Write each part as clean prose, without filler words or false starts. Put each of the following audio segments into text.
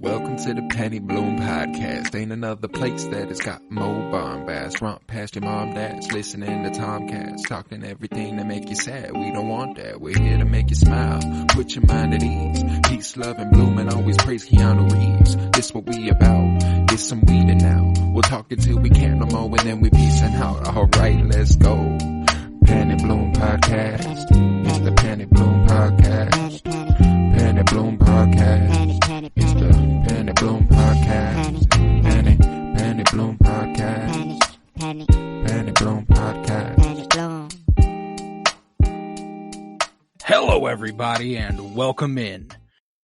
Welcome to the Penny Bloom Podcast. Ain't another place that has got more bombast. Romp past your mom, dad's listening to Tomcats, talking everything that make you sad. We don't want that. We're here to make you smile. Put your mind at ease. Peace, love, and bloom, and always praise Keanu Reeves. This what we about. Get some weed and now. We'll talk until we can't no more, and then we peacing out. Alright, let's go. Penny Bloom Podcast. It's the Penny Bloom Podcast. Penny Bloom Podcast. It's the Penny Bloom Podcast. Penny Bloom Podcast. Penny Bloom Podcast. Hello, everybody, and welcome in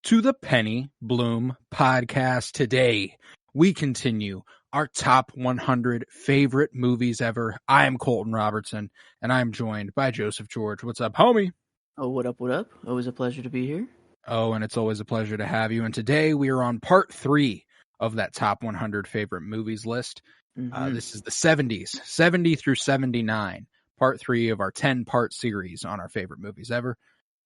to the Penny Bloom Podcast. Today, we continue our top 100 favorite movies ever. I am Colton Robertson, and I am joined by Joseph George. What's up, homie? Oh, what up, what up? Always a pleasure to be here. Oh, and it's always a pleasure to have you. And today, we are on part 3 of that top 100 favorite movies list. This is the 70s, 70 through 79, part 3 of our 10-part series on our favorite movies ever.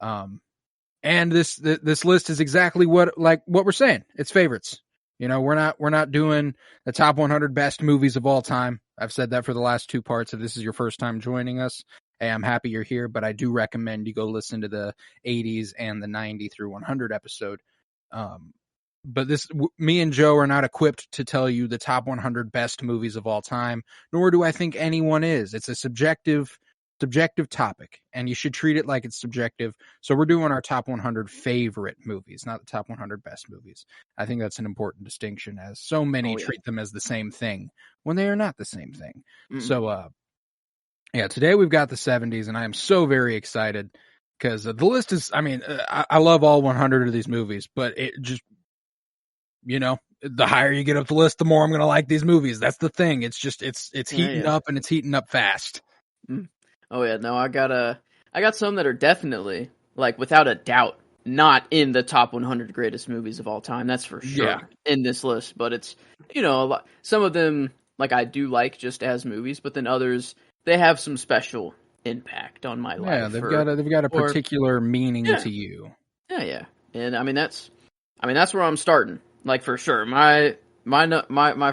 And this list is exactly what we're saying. It's favorites. You know, we're not doing the top 100 best movies of all time. I've said that for the last 2 parts. If this is your first time joining us, hey, I'm happy you're here, but I do recommend you go listen to the 80s and the 90 through 100 episode. But me and Joe are not equipped to tell you the top 100 best movies of all time, nor do I think anyone is. It's a subjective topic, and you should treat it like it's subjective. So we're doing our top 100 favorite movies, not the top 100 best movies. I think that's an important distinction, as so many treat them as the same thing when they are not the same thing. So, today we've got the 70s, and I am so very excited because the list is, I love all 100 of these movies, but it just, the higher you get up the list, the more I'm going to like these movies. That's the thing. It's just, it's heating up, and it's heating up fast. Oh yeah, no, I got some that are definitely, like, without a doubt, not in the top 100 greatest movies of all time. That's for sure in this list. But it's, a lot, some of them, like, I do like just as movies, but then others, they have some special impact on my life. Yeah, they've got a particular meaning to you. Yeah. And that's where I'm starting. Like, for sure, my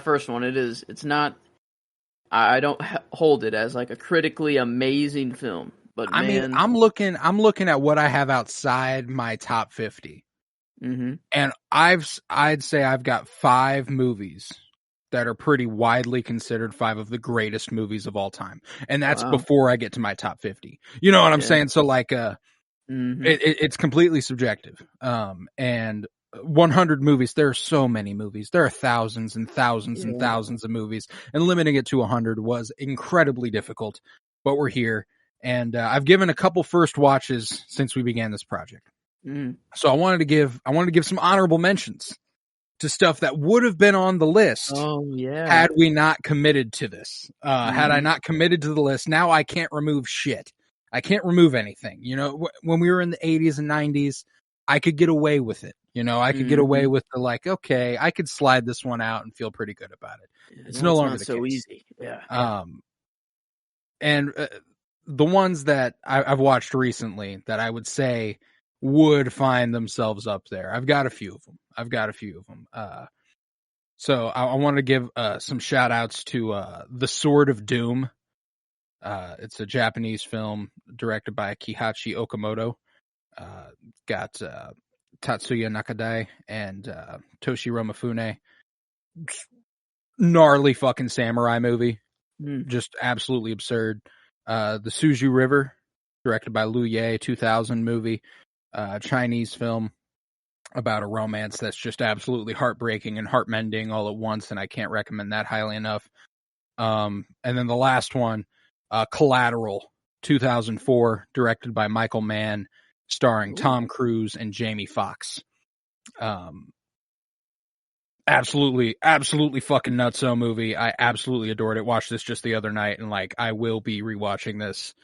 first one, it's not. I don't hold it as like a critically amazing film, but man, I'm looking at what I have outside my top 50, and I'd say I've got 5 movies that are pretty widely considered 5 of the greatest movies of all time, and that's before I get to my top 50. You know what I'm saying? So like, it's completely subjective, and 100 movies, there are so many movies. There are thousands and thousands and thousands of movies, and limiting it to 100 was incredibly difficult, but we're here, and I've given a couple first watches since we began this project. So I wanted to give some honorable mentions to stuff that would have been on the list had we not committed to this. Had I not committed to the list, now I can't remove shit. I can't remove anything. When we were in the 80s and 90s, I could get away with it. I could get away with the, like, okay, I could slide this one out and feel pretty good about it. It's no longer the so case. Easy. Yeah. And the ones that I've watched recently that I would say would find themselves up there, I've got a few of them. So I want to give some shout outs to The Sword of Doom. It's a Japanese film directed by Kihachi Okamoto. Got Tatsuya Nakadai and Toshiro Mifune. Gnarly fucking samurai movie. Just absolutely absurd. The Suju River, directed by Liu Ye, 2000 movie. Chinese film about a romance that's just absolutely heartbreaking and heart-mending all at once, and I can't recommend that highly enough. And then the last one, Collateral, 2004, directed by Michael Mann, starring Tom Cruise and Jamie Foxx. Absolutely fucking nutso movie. I absolutely adored it. Watched this just the other night, and like, I will be rewatching this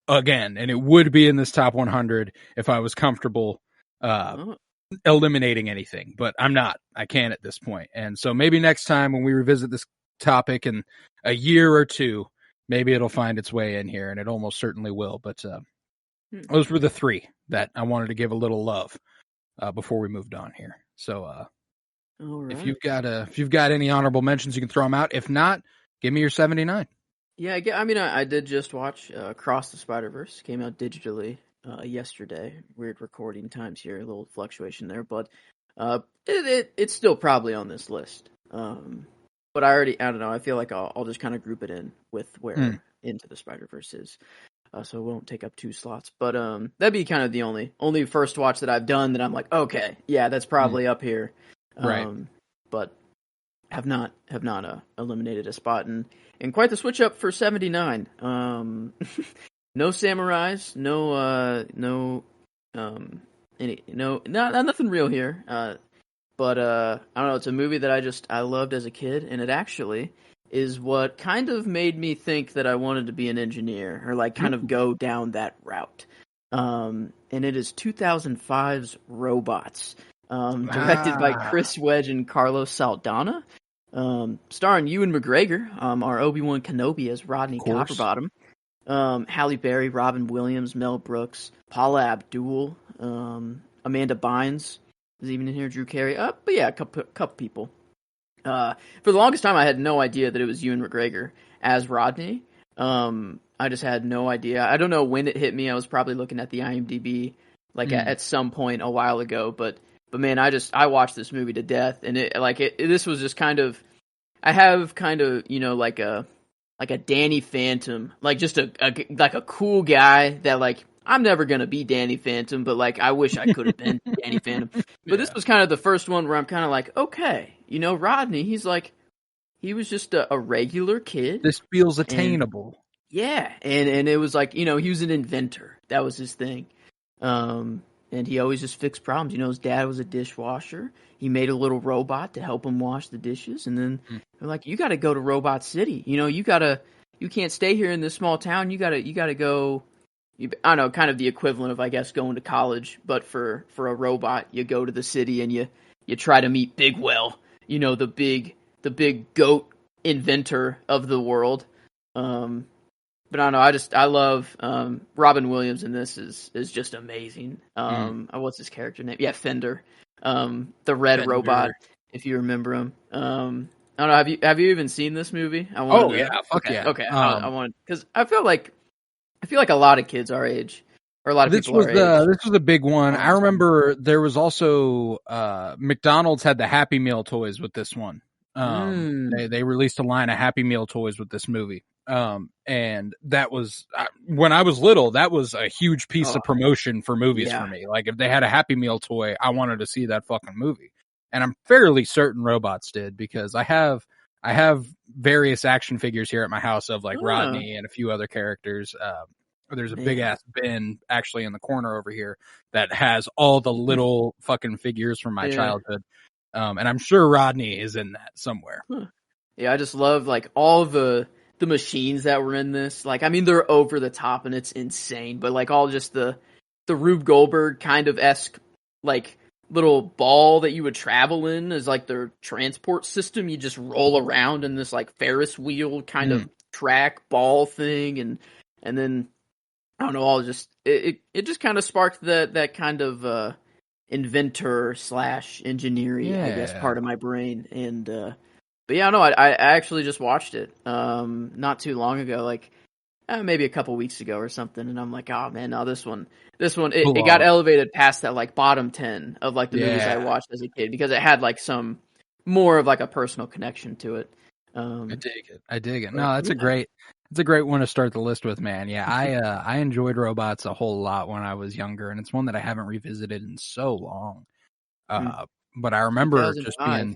again, and it would be in this top 100 if I was comfortable eliminating anything, but I'm not. I can't at this point. And so maybe next time when we revisit this topic in a year or two, maybe it'll find its way in here, and it almost certainly will. But those were the 3 that I wanted to give a little love before we moved on here. So All right. If you've got any honorable mentions, you can throw them out. If not, give me your 79. Yeah, I mean, I did just watch Across the Spider-Verse. Came out digitally yesterday. Weird recording times here, a little fluctuation there, but it's still probably on this list. But I don't know. I feel like I'll just kind of group it in with where Into the Spider-Verse is. So it won't take up 2 slots. But that'd be kind of the only first watch that I've done that I'm like, okay, yeah, that's probably up here. Right. But have not eliminated a spot, and quite the switch up for 79. No samurais, nothing real here. But I don't know. It's a movie that I loved as a kid, and it actually is what kind of made me think that I wanted to be an engineer or like kind of go down that route. And it is 2005's Robots, directed by Chris Wedge and Carlos Saldana, starring Ewan McGregor, our Obi-Wan Kenobi as Rodney Copperbottom, Halle Berry, Robin Williams, Mel Brooks, Paula Abdul, Amanda Bynes is even in here, Drew Carey, but yeah, a couple people. For the longest time, I had no idea that it was Ewan McGregor as Rodney. I just had no idea. I don't know when it hit me. I was probably looking at the IMDb at some point a while ago. But man, I watched this movie to death, and this was just kind of. I have kind of like a Danny Phantom, like just a cool guy that I'm never gonna be Danny Phantom, but I wish I could have been Danny Phantom. But this was kind of the first one where I'm kind of like, okay, Rodney, he was just a regular kid. This feels attainable. And it was he was an inventor. That was his thing. And he always just fixed problems. His dad was a dishwasher. He made a little robot to help him wash the dishes. And then they're like, you got to go to Robot City. You can't stay here in this small town. You got to go. I don't know, kind of the equivalent of, I guess, going to college. But for a robot, you go to the city and you try to meet Bigwell. The big goat inventor of the world. But I don't know. I love Robin Williams in this is just amazing. What's his character name? Yeah, Fender, the red robot. If you remember him. I don't know. Have you even seen this movie? Okay. I want because I feel like a lot of kids our age or a lot of people our age. This was a big one. I remember there was also McDonald's had the Happy Meal toys with this one. They released a line of Happy Meal toys with this movie. And that was when I was little, that was a huge piece of promotion for movies for me. Like if they had a Happy Meal toy, I wanted to see that fucking movie. And I'm fairly certain Robots did because I have various action figures here at my house of Rodney and a few other characters. There's a big ass bin actually in the corner over here that has all the little fucking figures from my childhood. And I'm sure Rodney is in that somewhere. Yeah, I just love all the machines that were in this. They're over the top and it's insane, but all just the Rube Goldberg kind of esque little ball that you would travel in is their transport system. You just roll around in this Ferris wheel kind of track ball thing, and then I don't know, all just it just kind of sparked that kind of inventor / engineering, I guess, part of my brain. And but yeah, no, I actually just watched it not too long ago, maybe a couple weeks ago or something, and I'm like, oh man, no, this one it got elevated past that bottom 10 of the movies I watched as a kid because it had some more of a personal connection to it. I dig it. No, it's a great one to start the list with, man. Yeah, I enjoyed Robots a whole lot when I was younger, and it's one that I haven't revisited in so long. But I remember just being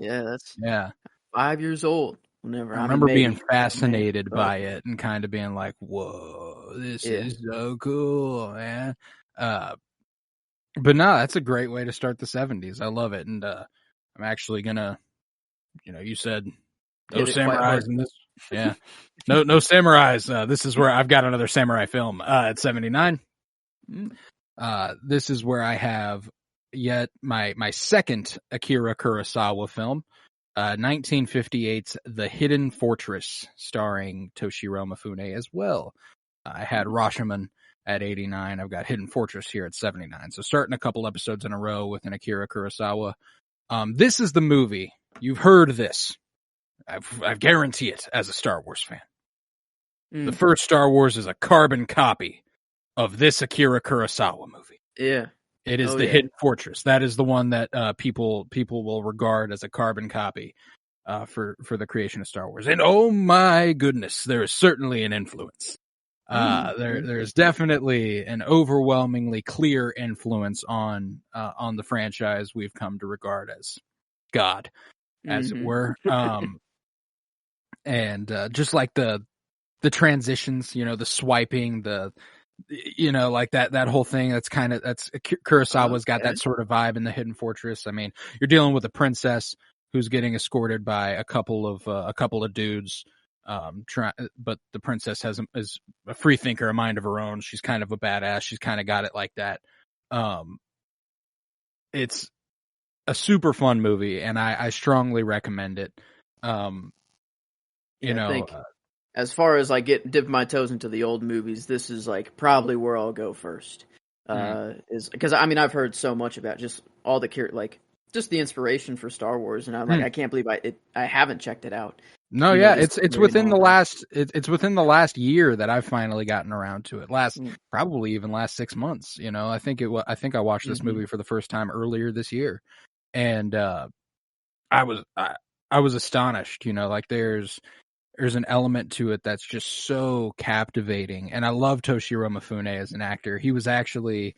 5 years old. I remember being fascinated by it and kind of being like, whoa, this is so cool, man. But no, that's a great way to start the 70s. I love it. And I'm actually gonna, you said no samurais in this. Yeah. No samurais. This is where I've got another samurai film at 79. This is where I have yet my second Akira Kurosawa film. 1958's The Hidden Fortress, starring Toshiro Mifune as well. I had Rashomon at 89. I've got Hidden Fortress here at 79. So starting a couple episodes in a row with an Akira Kurosawa This is the movie. You've heard this. I guarantee it as a Star Wars fan. The first Star Wars is a carbon copy of this Akira Kurosawa movie. Yeah. It is the Hidden Fortress. That is the one that people will regard as a carbon copy for the creation of Star Wars. And oh my goodness, there is certainly an influence. There's definitely an overwhelmingly clear influence on the franchise we've come to regard as God, as it were. And just like the transitions, the swiping, like that whole thing. That's Kurosawa's got that sort of vibe in the Hidden Fortress. I mean, you're dealing with a princess who's getting escorted by a couple of dudes. But the princess is a free thinker, a mind of her own. She's kind of a badass. She's kind of got it like that. It's a super fun movie, and I strongly recommend it. I think as far as dip my toes into the old movies, this is probably where I'll go first. Is because I've heard so much about just all the just the inspiration for Star Wars, and I'm I can't believe I haven't checked it out. No, yeah, it's within the last it's within the last year that I've finally gotten around to it. Probably even last 6 months. I think I watched this movie for the first time earlier this year, and I was astonished. There's an element to it that's just so captivating, and I love Toshiro Mifune as an actor. He was actually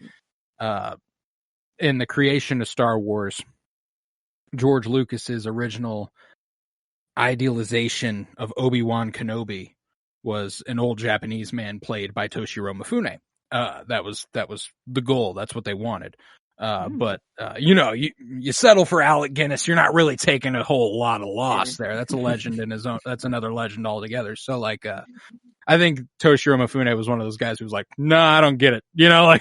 in the creation of Star Wars. George Lucas's original idealization of Obi-Wan Kenobi was an old Japanese man played by Toshiro Mifune. That was the goal. That's what they wanted. But you settle for Alec Guinness. You're not really taking a whole lot of loss there. That's a legend in his own. That's another legend altogether. So I think Toshiro Mifune was one of those guys who was like, nah, I don't get it. Yeah,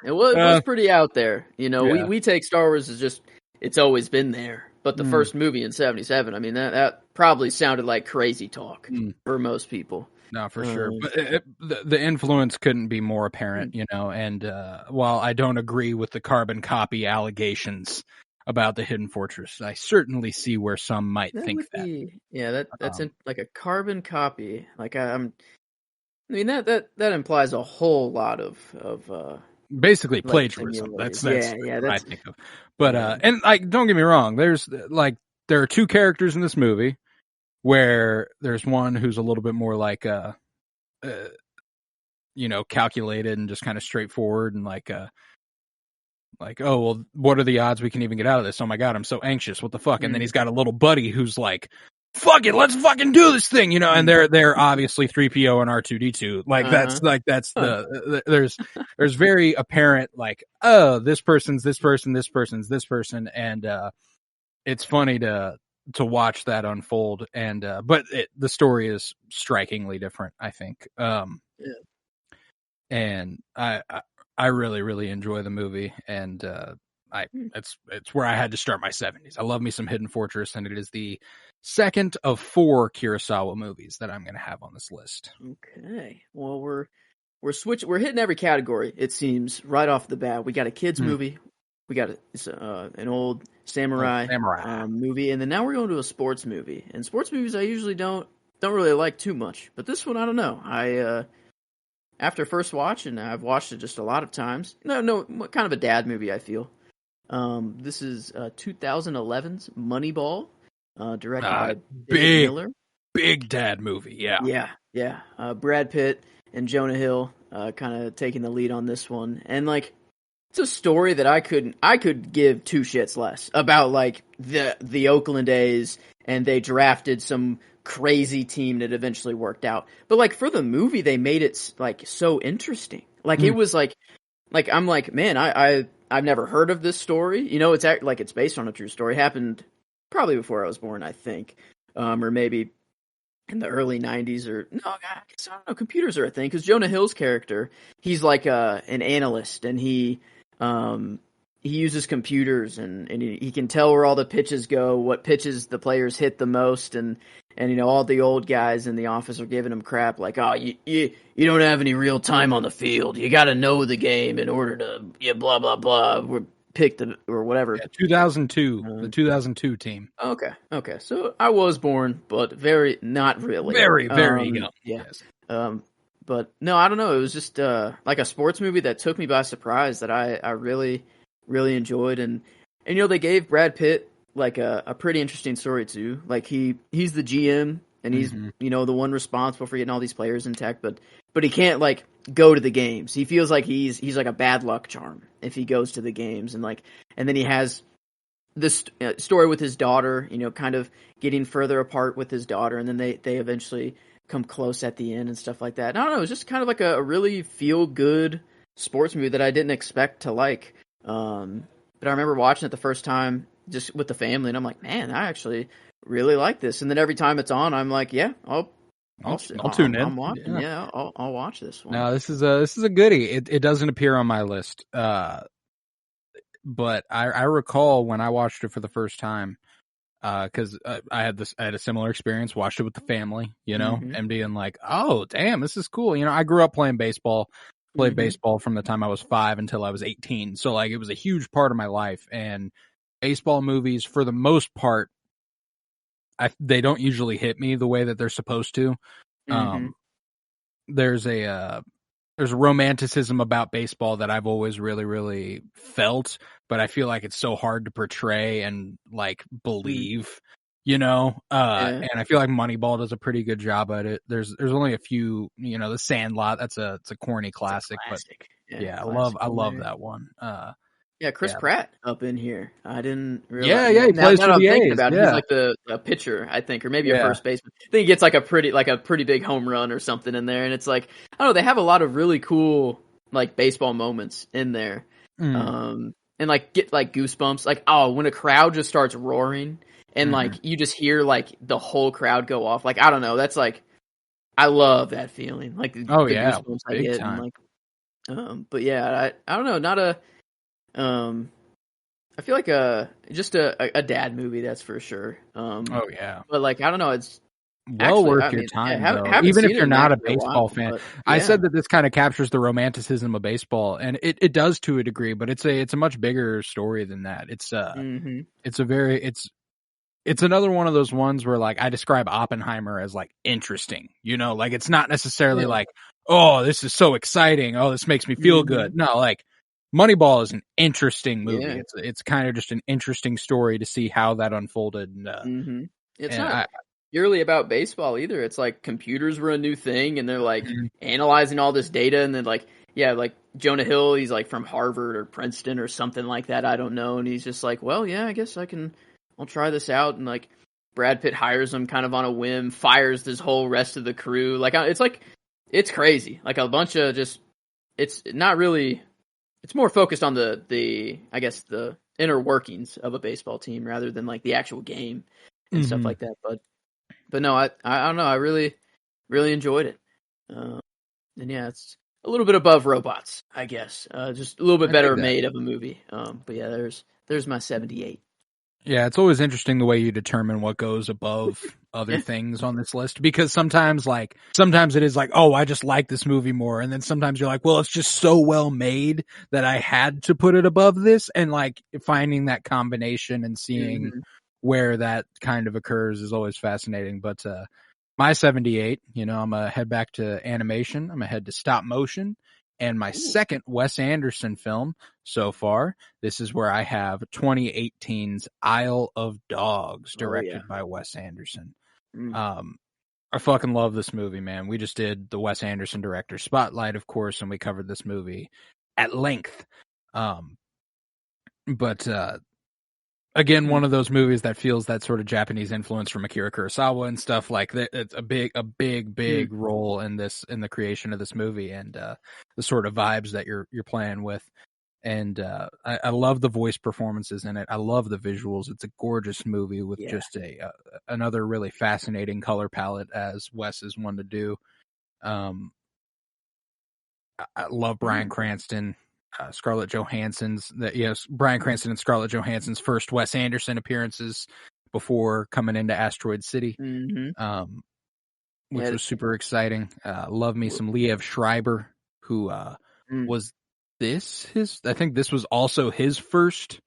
it was pretty out there. We take Star Wars as just, it's always been there. But the first movie in 1977, that probably sounded like crazy talk for most people. No, for sure. But the influence couldn't be more apparent, and while I don't agree with the carbon copy allegations about the Hidden Fortress, I certainly see where some might think that. Yeah, that's like a carbon copy. That implies a whole lot of basically plagiarism. That's what I think of. But and don't get me wrong, there are two characters in this movie where there's one who's a little bit more calculated and just kind of straightforward and oh, well, what are the odds we can even get out of this? Oh my God, I'm so anxious. What the fuck? And then he's got a little buddy who's like, fuck it, let's fucking do this thing, and they're obviously 3PO and R2D2. There's very apparent oh, this person's this person, this person's this person, and it's funny to watch that unfold, and but the story is strikingly different, I think. And I really, really enjoy the movie, and it's where I had to start my 70s. I love me some Hidden Fortress, and it is the second of 4 Kurosawa movies that I'm going to have on this list. Okay, well we're hitting every category, it seems, right off the bat. We got a kids movie, we got an old samurai movie, and then now we're going to a sports movie. And sports movies I usually don't really like too much, but this one I don't know. After first watch, and I've watched it just a lot of times. No, kind of a dad movie, I feel. This is 2011's Moneyball, directed by David Miller. Big dad movie, yeah. Yeah. Brad Pitt and Jonah Hill kind of taking the lead on this one, and it's a story that I could give two shits less about, the Oakland A's, and they drafted some crazy team that eventually worked out. But for the movie, they made it so interesting. It was I'm man, I've never heard of this story. It's based on a true story. It happened probably before I was born, I think, or maybe in the early 90s, or no, I guess, I don't know. Computers are a thing, because Jonah Hill's character, he's an analyst, and he uses computers, and he can tell where all the pitches go, what pitches the players hit the most, and all the old guys in the office are giving him crap oh, you don't have any real time on the field. You got to know the game in order to blah blah blah. picked or whatever. Yeah, 2002, the 2002 team. Okay. So I was born, but not really. Very young. Yeah. Yes. But no, I don't know. It was just like a sports movie that took me by surprise that I really, really enjoyed. And they gave Brad Pitt like a pretty interesting story too. Like he's the GM and he's the one responsible for getting all these players intact, but he can't like go to the games. He feels like he's like a bad luck charm if he goes to the games, and then he has this story with his daughter, kind of getting further apart with his daughter, and then they eventually come close at the end and stuff like that. And I don't know, it was just kind of like a really feel good sports movie that I didn't expect to like. But I remember watching it the first time just with the family, and I'm like, man, I actually really like this. And then every time it's on, I'm like, yeah, I'll tune in. I'm watching. Yeah, I'll watch this one. No, this is a goodie. It doesn't appear on my list. But I recall when I watched it for the first time, because I had a similar experience. Watched it with the family, and being like, "Oh, damn, this is cool." I grew up playing baseball. Played baseball from the time I was 5 until I was 18. So like, it was a huge part of my life. And baseball movies, for the most part, they don't usually hit me the way that they're supposed to. There's a romanticism about baseball that I've always really, really felt, but I feel like it's so hard to portray and like believe, and I feel like Moneyball does a pretty good job at it. There's only a few, The Sandlot, it's a corny classic, but yeah, I love that one. Yeah, Chris Pratt up in here. I didn't realize. Yeah, he plays for the A's. Thinking about it, he's like a pitcher, I think, or maybe a first baseman. I think he gets like a pretty big home run or something in there, and it's like, I don't know, they have a lot of really cool like baseball moments in there, and like get like goosebumps, like when a crowd just starts roaring and like you just hear like the whole crowd go off. Like I don't know, that's like I love that feeling. Like the goosebumps I get, and like, but yeah, I don't know, not a. I feel like just a dad movie, that's for sure. But like I don't know, it's well worth your time, though. Even if you're not a baseball fan. But, I said that this kind of captures the romanticism of baseball, and it does to a degree, but it's a much bigger story than that. It's another one of those ones where like I describe Oppenheimer as like interesting, like it's not necessarily like, oh, this is so exciting, oh, this makes me feel good. No, like Moneyball is an interesting movie. Yeah. It's kind of just an interesting story to see how that unfolded. It's not purely about baseball either. It's like computers were a new thing, and they're like analyzing all this data, and then like Jonah Hill, he's like from Harvard or Princeton or something like that. I don't know, and he's just like, well, yeah, I guess I'll try this out, and like Brad Pitt hires him kind of on a whim, fires this whole rest of the crew. Like it's crazy. Like a bunch of it's not really. It's more focused on the I guess the inner workings of a baseball team rather than like the actual game and stuff like that. But no, I don't know. I really, really enjoyed it. And yeah, it's a little bit above Robots, I guess. Just a little bit better made of a movie. But yeah, there's my 78. Yeah, it's always interesting the way you determine what goes above other things on this list, because sometimes it is like, oh, I just like this movie more. And then sometimes you're like, well, it's just so well made that I had to put it above this, and like finding that combination and seeing where that kind of occurs is always fascinating. But, my 78, I'm gonna head back to animation. I'm gonna head to stop motion. And my second Wes Anderson film so far, this is where I have 2018's Isle of Dogs, directed by Wes Anderson. I fucking love this movie, man. We just did the Wes Anderson director spotlight, of course, and we covered this movie at length. But again, one of those movies that feels that sort of Japanese influence from Akira Kurosawa and stuff like that. It's a big role in the creation of this movie, and the sort of vibes that you're playing with. And I love the voice performances in it. I love the visuals. It's a gorgeous movie with just another really fascinating color palette, as Wes is one to do. I love Bryan Cranston. Scarlett Johansson's Bryan Cranston and Scarlett Johansson's first Wes Anderson appearances before coming into Asteroid City, which was super exciting. Love me some Liev Schreiber, who was I think this was also his first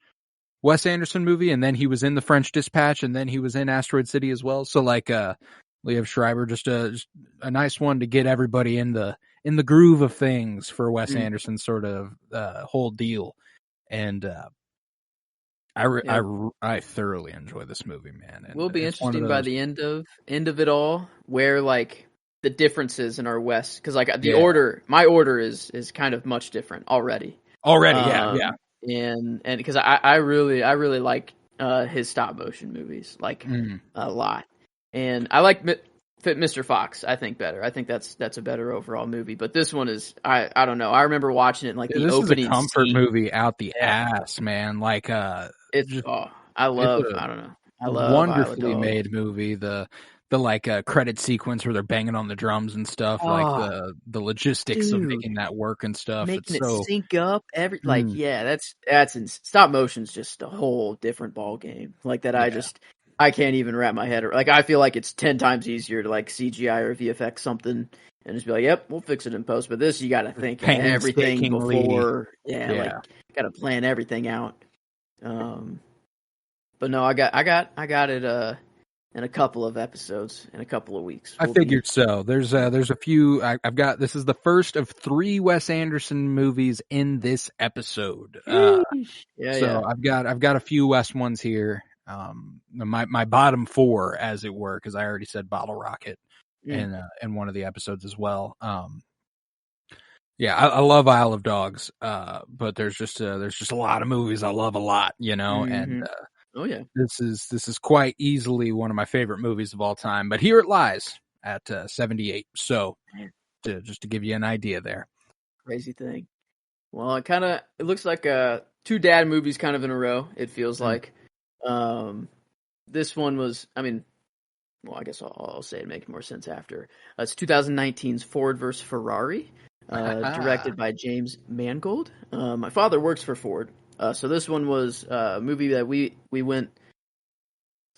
Wes Anderson movie, and then he was in The French Dispatch, and then he was in Asteroid City as well. So like Liev Schreiber, just a nice one to get everybody in the groove of things for Wes Anderson's sort of whole deal. And I thoroughly enjoy this movie, man. And will be interesting by the end of it all, where like the differences in our Wes, because like my order is kind of much different already. Yeah. And because I really like his stop motion movies like a lot, and I like Mr. Fox, I think, better. I think that's a better overall movie. But this one is I don't know. I remember watching it in, like the opening. This is a comfort movie out the ass, man. Like it's I don't know. I love wonderfully made movie. The like credit sequence where they're banging on the drums and stuff, like the logistics of making that work and stuff. Making it sync up that's stop motion's just a whole different ball game. Like that I can't even wrap my head around. Like I feel like it's 10 times easier to like CGI or VFX something and just be like, yep, we'll fix it in post. But this you got to think of everything before. Like got to plan everything out. But no, I got it in a couple of episodes in a couple of weeks. I figured so. There's a few. I've got. This is the first of 3 Wes Anderson movies in this episode. I've got a few Wes ones here. My bottom 4, as it were, because I already said Bottle Rocket in one of the episodes as well. I love Isle of Dogs, but there's just a lot of movies I love a lot, and this is quite easily one of my favorite movies of all time. But here it lies at 78. So just to give you an idea there. Crazy thing. Well, it looks like 2 dad movies kind of in a row. It feels like. This one was, I guess I'll say it make more sense after. It's 2019's Ford vs. Ferrari, directed by James Mangold. My father works for Ford, so this one was a movie that we went.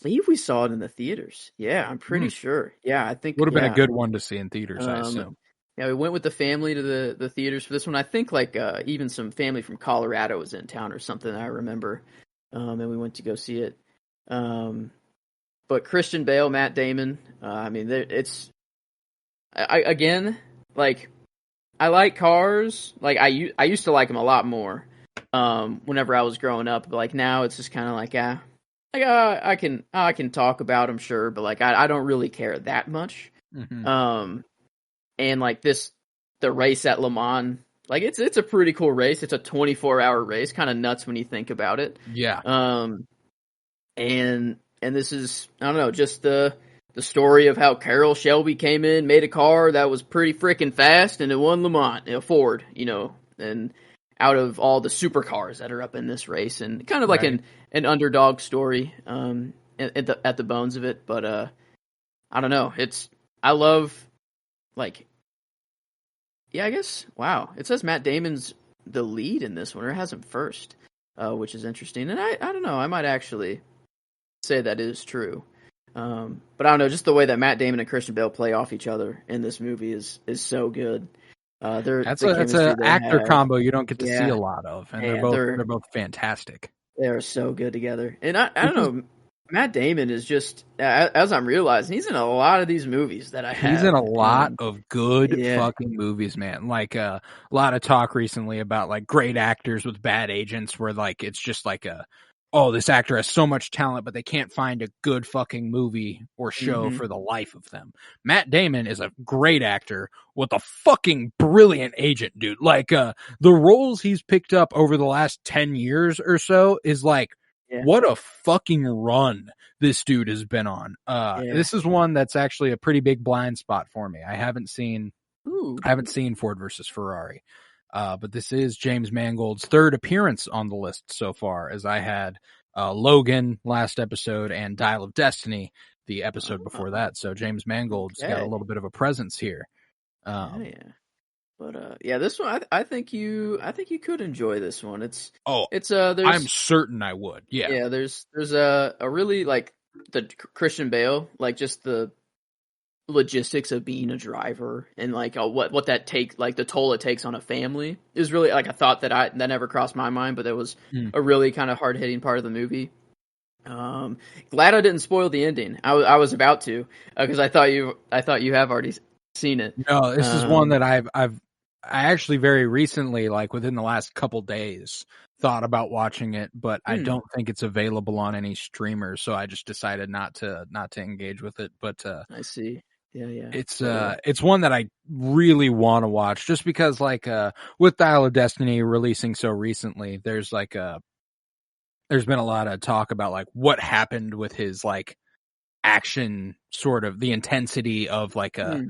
I believe we saw it in the theaters. Yeah, I'm pretty sure. Yeah, I think would have been a good one to see in theaters. I assume. Yeah, we went with the family to the theaters for this one. I think like even some family from Colorado was in town or something. I remember. And we went to go see it. But Christian Bale, Matt Damon, I like Cars. Like I used to like them a lot more whenever I was growing up. But like now it's just kind of like I can talk about them, sure, but like I don't really care that much. And like the race at Le Mans. Like it's a pretty cool race. It's a 24-hour race, kind of nuts when you think about it. Yeah. And this is, I don't know, just the story of how Carroll Shelby came in, made a car that was pretty freaking fast, and it won Le Mans, Ford, and out of all the supercars that are up in this race, and kind of like an underdog story at the bones of it. But I don't know. I love like. Yeah, I guess. Wow. It says Matt Damon's the lead in this one, or has him first, which is interesting. And I don't know. I might actually say that is true. But I don't know. Just the way that Matt Damon and Christian Bale play off each other in this movie is so good. That's an actor combo you don't get to see a lot of, and they're both fantastic. They're so good together. And I don't know. Matt Damon is just, as I'm realizing, he's in a lot of these movies that I have. He's in a lot of good fucking movies, man. Like a lot of talk recently about like great actors with bad agents where like it's just like this actor has so much talent, but they can't find a good fucking movie or show for the life of them. Matt Damon is a great actor with a fucking brilliant agent, dude. Like the roles he's picked up over the last 10 years or so is like, what a fucking run this dude has been on. This is one that's actually a pretty big blind spot for me. I haven't seen Ford versus Ferrari. But this is James Mangold's 3rd appearance on the list so far, as I had Logan last episode and Dial of Destiny the episode before that. So James Mangold's got a little bit of a presence here. But this one I think you could enjoy this one. I'm certain I would. Yeah. There's a really like the Christian Bale, like just the logistics of being a driver and like what that takes, like the toll it takes on a family is really like a thought that never crossed my mind, but that was a really kind of hard hitting part of the movie. Glad I didn't spoil the ending. I was about to, because I thought you have already seen it. No, this is one that I actually very recently, like within the last couple days, thought about watching it, but I don't think it's available on any streamers, so I just decided not to engage with it. But I see. Yeah. It's one that I really want to watch, just because like with Dial of Destiny releasing so recently, there's been a lot of talk about like what happened with his like action, sort of the intensity of like a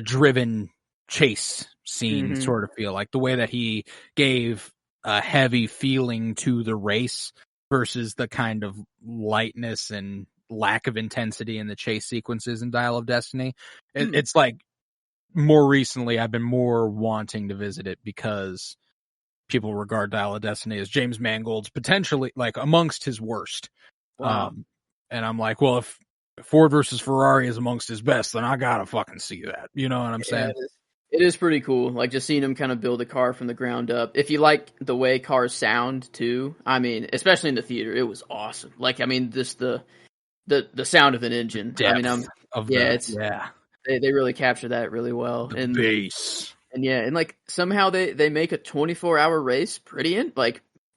driven chase scene sort of feel, like the way that he gave a heavy feeling to the race versus the kind of lightness and lack of intensity in the chase sequences in Dial of Destiny. It's like more recently I've been more wanting to visit it because people regard Dial of Destiny as James Mangold's potentially like amongst his worst. Wow. And I'm like, well, if Ford versus Ferrari is amongst his best, then I gotta fucking see that. You know what I'm saying? It is pretty cool. Like just seeing him kind of build a car from the ground up. If you like the way cars sound too, I mean, especially in the theater, it was awesome. Like, I mean, just the sound of an engine. Depth they really capture that really well. The bass. And like somehow they make a 24-hour race pretty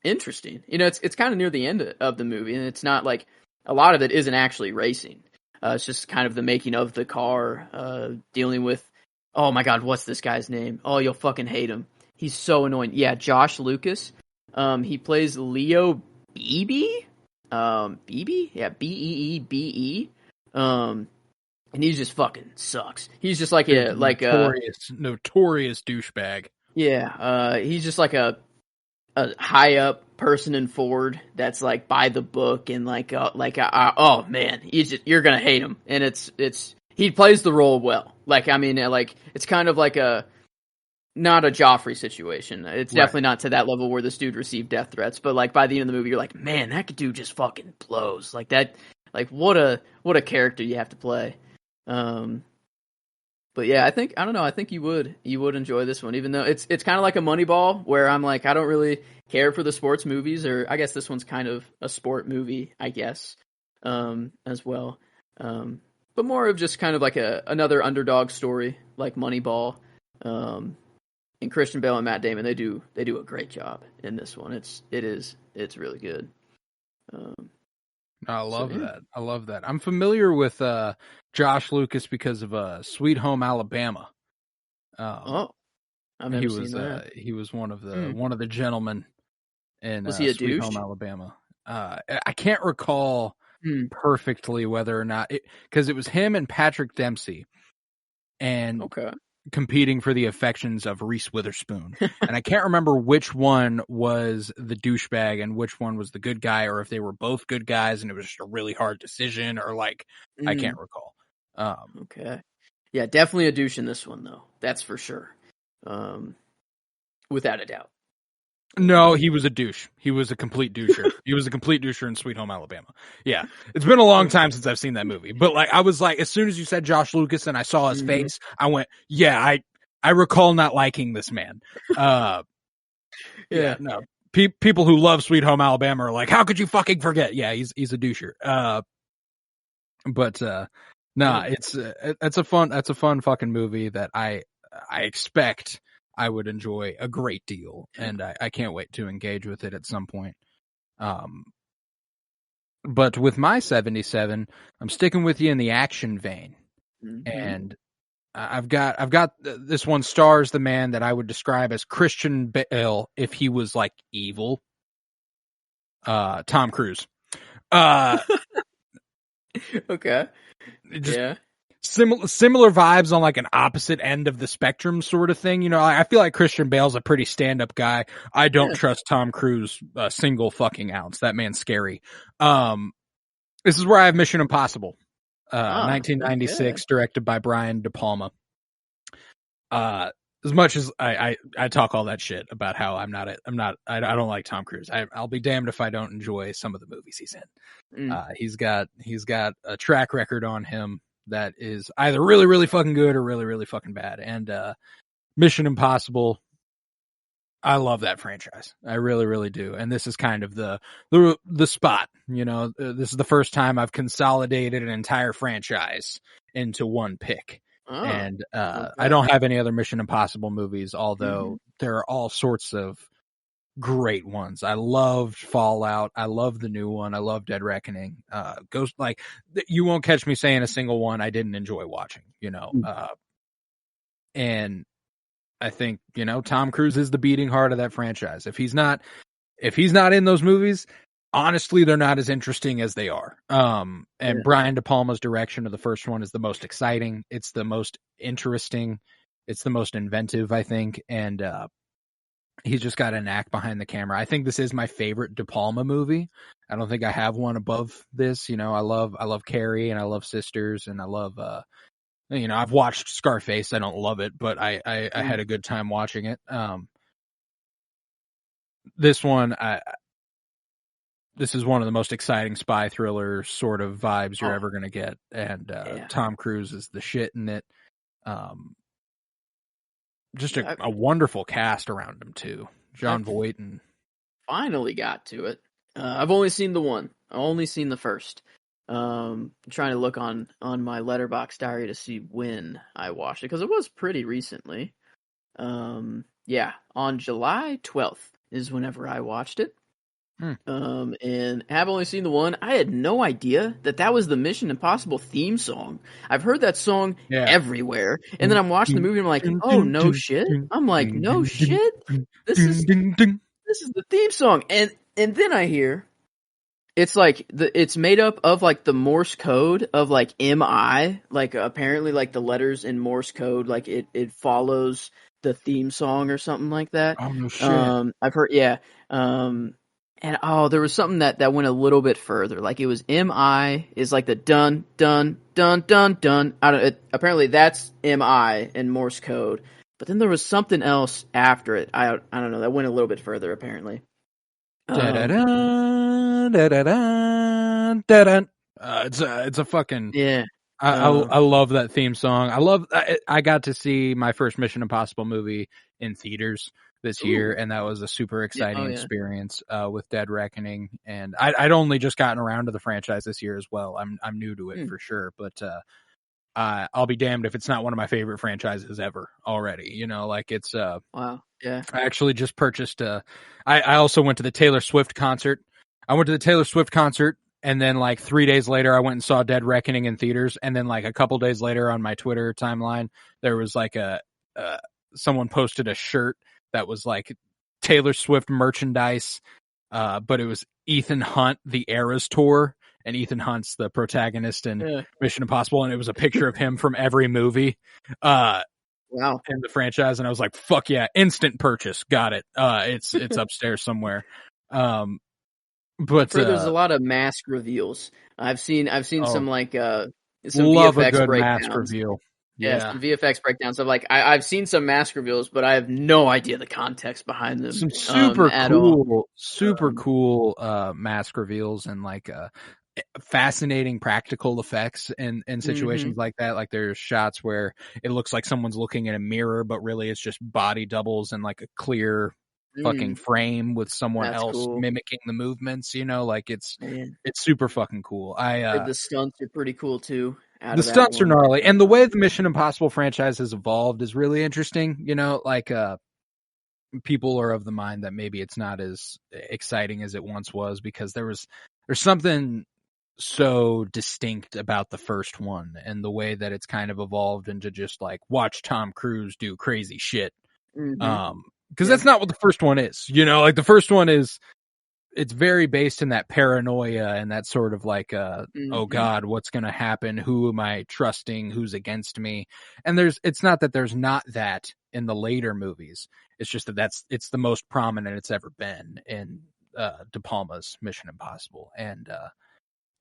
interesting. You know, it's kind of near the end of the movie, and it's not like a lot of it isn't actually racing. It's just kind of the making of the car, dealing with, oh my God, what's this guy's name? Oh, you'll fucking hate him. He's so annoying. Yeah, Josh Lucas. He plays Leo Beebe. Beebe? Yeah, Beebe. And he just fucking sucks. He's just like a notorious douchebag. Yeah, he's just like a high up person in Ford that's like by the book and oh man, you're gonna hate him. And it's he plays the role well. Like, I mean, like it's kind of like not a Joffrey situation. It's definitely not to that level where this dude received death threats, but like by the end of the movie, you're like, man, that dude just fucking blows. Like that, like what a character you have to play. But yeah, I think you would enjoy this one, even though it's kind of like a Moneyball, where I'm like, I don't really care for the sports movies, or I guess this one's kind of a sport movie, I guess, as well. But more of just kind of like another underdog story, like Moneyball. And Christian Bale and Matt Damon, they do a great job in this one. It's really good. I love that. I love that. I'm familiar with Josh Lucas because of Sweet Home Alabama. I've never seen that. He was one of the gentlemen in was he a Sweet douche? Home Alabama. I can't recall perfectly whether or not, because it was him and Patrick Dempsey, and competing for the affections of Reese Witherspoon. And I can't remember which one was the douchebag and which one was the good guy, or if they were both good guys and it was just a really hard decision, or like, I can't recall. Okay. Yeah, definitely a douche in this one, though. That's for sure. Without a doubt. No, he was a douche. He was a complete doucher. He was a complete doucher in Sweet Home Alabama. Yeah. It's been a long time since I've seen that movie. But like, I was like, as soon as you said Josh Lucas and I saw his face, I went, yeah, I recall not liking this man. Yeah, no. People who love Sweet Home Alabama are like, how could you fucking forget? Yeah, he's a doucher. It's a fun fucking movie that I expect I would enjoy a great deal, and I can't wait to engage with it at some point. But with my 77, I'm sticking with you in the action vein, and I've got this one stars the man that I would describe as Christian Bale if he was like evil. Tom Cruise. Okay. Yeah. Similar vibes on like an opposite end of the spectrum sort of thing. You know, I feel like Christian Bale's a pretty stand-up guy. I don't trust Tom Cruise a single fucking ounce. That man's scary. This is where I have Mission Impossible. 1996, directed by Brian De Palma. As much as I talk all that shit about how I don't like Tom Cruise. I'll be damned if I don't enjoy some of the movies he's in. He's got a track record on him that is either really, really fucking good or really, really fucking bad. And Mission Impossible, I love that franchise. I really, really do. And this is kind of the spot, you know, this is the first time I've consolidated an entire franchise into one pick. Oh, and okay. I don't have any other Mission Impossible movies, although there are all sorts of great ones. I loved Fallout. I love the new one. I love Dead Reckoning. Ghost, like, you won't catch me saying a single one I didn't enjoy watching, you know. And I think, you know, Tom Cruise is the beating heart of that franchise. If he's not in those movies, honestly, they're not as interesting as they are. And Brian De Palma's direction of the first one is the most exciting. It's the most interesting. It's the most inventive, I think. And he's just got a knack behind the camera. I think this is my favorite De Palma movie. I don't think I have one above this. You know, I love Carrie, and I love Sisters, and I love, you know, I've watched Scarface. I don't love it, but I had a good time watching it. This one, this is one of the most exciting spy thriller sort of vibes you're ever going to get. And Tom Cruise is the shit in it. Just a wonderful cast around him too. John Voight. And finally got to it. I've only seen the one. I've only seen the first. I'm trying to look on my Letterboxd diary to see when I watched it, because it was pretty recently. On July 12th is whenever I watched it. And have only seen the one. I had no idea that was the Mission Impossible theme song. I've heard that song everywhere, and then I'm watching the movie and I'm like, oh, no shit. I'm like, no shit. This is the theme song. And then I hear it's like it's made up of like the Morse code of like MI, like apparently like the letters in Morse code, like it follows the theme song or something like that. Oh no shit. I've heard, and there was something that went a little bit further. Like it was MI is like the dun dun dun dun dun. Apparently that's MI in Morse code. But then there was something else after it. I don't know. That went a little bit further apparently. It's a fucking yeah. I love that theme song. I got to see my first Mission Impossible movie in theaters this year, and that was a super exciting experience with Dead Reckoning. And I'd only just gotten around to the franchise this year as well. I'm new to it for sure, but I'll be damned if it's not one of my favorite franchises ever already. You know, like it's wow, yeah. I actually just purchased I also went to the Taylor Swift concert. I went to the Taylor Swift concert, and then like 3 days later I went and saw Dead Reckoning in theaters, and then like a couple days later on my Twitter timeline there was like someone posted a shirt that was like Taylor Swift merchandise, but it was Ethan Hunt, the Eras Tour, and Ethan Hunt's the protagonist in Mission Impossible, and it was a picture of him from every movie in the franchise, and I was like, fuck yeah, instant purchase, got it. It's upstairs somewhere. But there's a lot of mask reveals. I've seen some like some love VFX a good breakdowns. mask reveal. Yeah, some VFX breakdowns. So like I've seen some mask reveals, but I have no idea the context behind them. Some super cool mask reveals, and like fascinating practical effects in situations like that. Like there's shots where it looks like someone's looking in a mirror, but really it's just body doubles and like a clear fucking frame with someone else mimicking the movements, you know, like it's super fucking cool. The stunts are pretty cool too. The stunts are gnarly, and the way the Mission Impossible franchise has evolved is really interesting. You know, like people are of the mind that maybe it's not as exciting as it once was, because there's something so distinct about the first one and the way that it's kind of evolved into just like watch Tom Cruise do crazy shit. Because that's not what the first one is. You know, like the first one is, it's very based in that paranoia and that sort of like, oh God, what's going to happen? Who am I trusting? Who's against me? And it's not that there's not that in the later movies. It's just it's the most prominent it's ever been in De Palma's Mission Impossible. And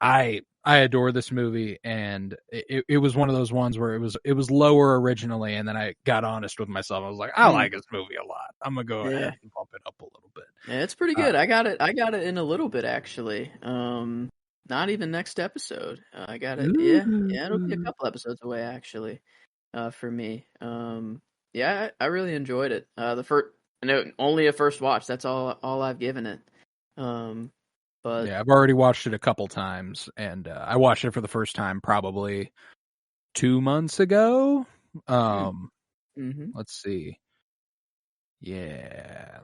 I adore this movie, and it was one of those ones where it was lower originally, and then I got honest with myself. I was like, I like this movie a lot. I'm gonna go ahead and bump it up a little bit. Yeah, it's pretty good. I got it in a little bit actually. not even next episode. I got it. Yeah, it'll be a couple episodes away actually. For me. Yeah, I really enjoyed it. The first, only a first watch. That's all I've given it. But yeah, I've already watched it a couple times, and I watched it for the first time probably 2 months ago. Let's see. Yeah.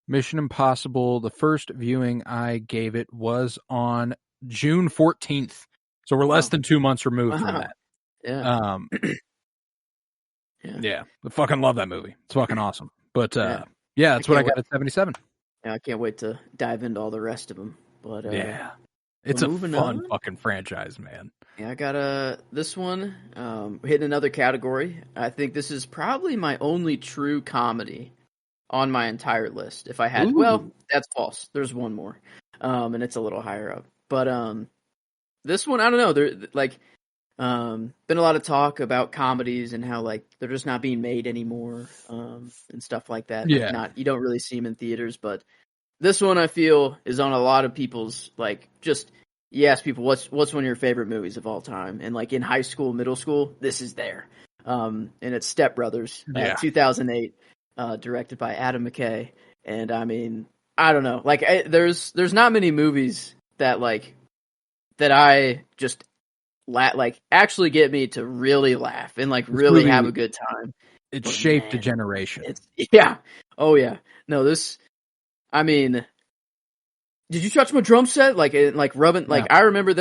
Mission Impossible, the first viewing I gave it was on June 14th. So we're less than 2 months removed from that. Yeah. Yeah. I fucking love that movie. It's fucking awesome. But yeah, that's what I got at 77. Yeah, I can't wait to dive into all the rest of them. But yeah. It's a fun fucking franchise, man. Yeah, I got this one hitting another category. I think this is probably my only true comedy on my entire list. If I had, well, that's false. There's one more, and it's a little higher up. But this one, I don't know. There, like, been a lot of talk about comedies and how like they're just not being made anymore, and stuff like that. Yeah, you don't really see them in theaters, but this one I feel is on a lot of people's like just. You ask people what's one of your favorite movies of all time, and like in high school, middle school, this is there. And it's Step Brothers, 2008, directed by Adam McKay. And I mean, I don't know, like there's not many movies that like that I just like actually get me to really laugh and like really have a good time. It shaped a generation. Oh yeah. No, this. I mean. Did you touch my drum set? Like rubbing, like I remember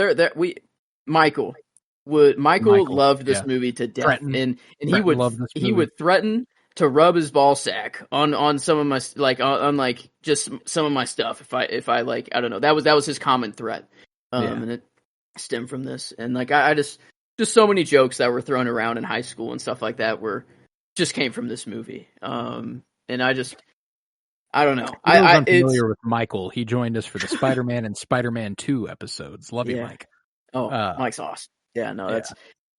Michael loved this movie to death. Trenton. And he would threaten to rub his ball sack on some of my, like, on like just some of my stuff. If I like, I don't know, that was his common threat. And it stemmed from this. And like, I just so many jokes that were thrown around in high school and stuff like that just came from this movie. And I don't know. I'm familiar with Michael. He joined us for the Spider-Man and Spider-Man 2 episodes. Love you, Mike. Oh, Mike's awesome. Yeah, no, that's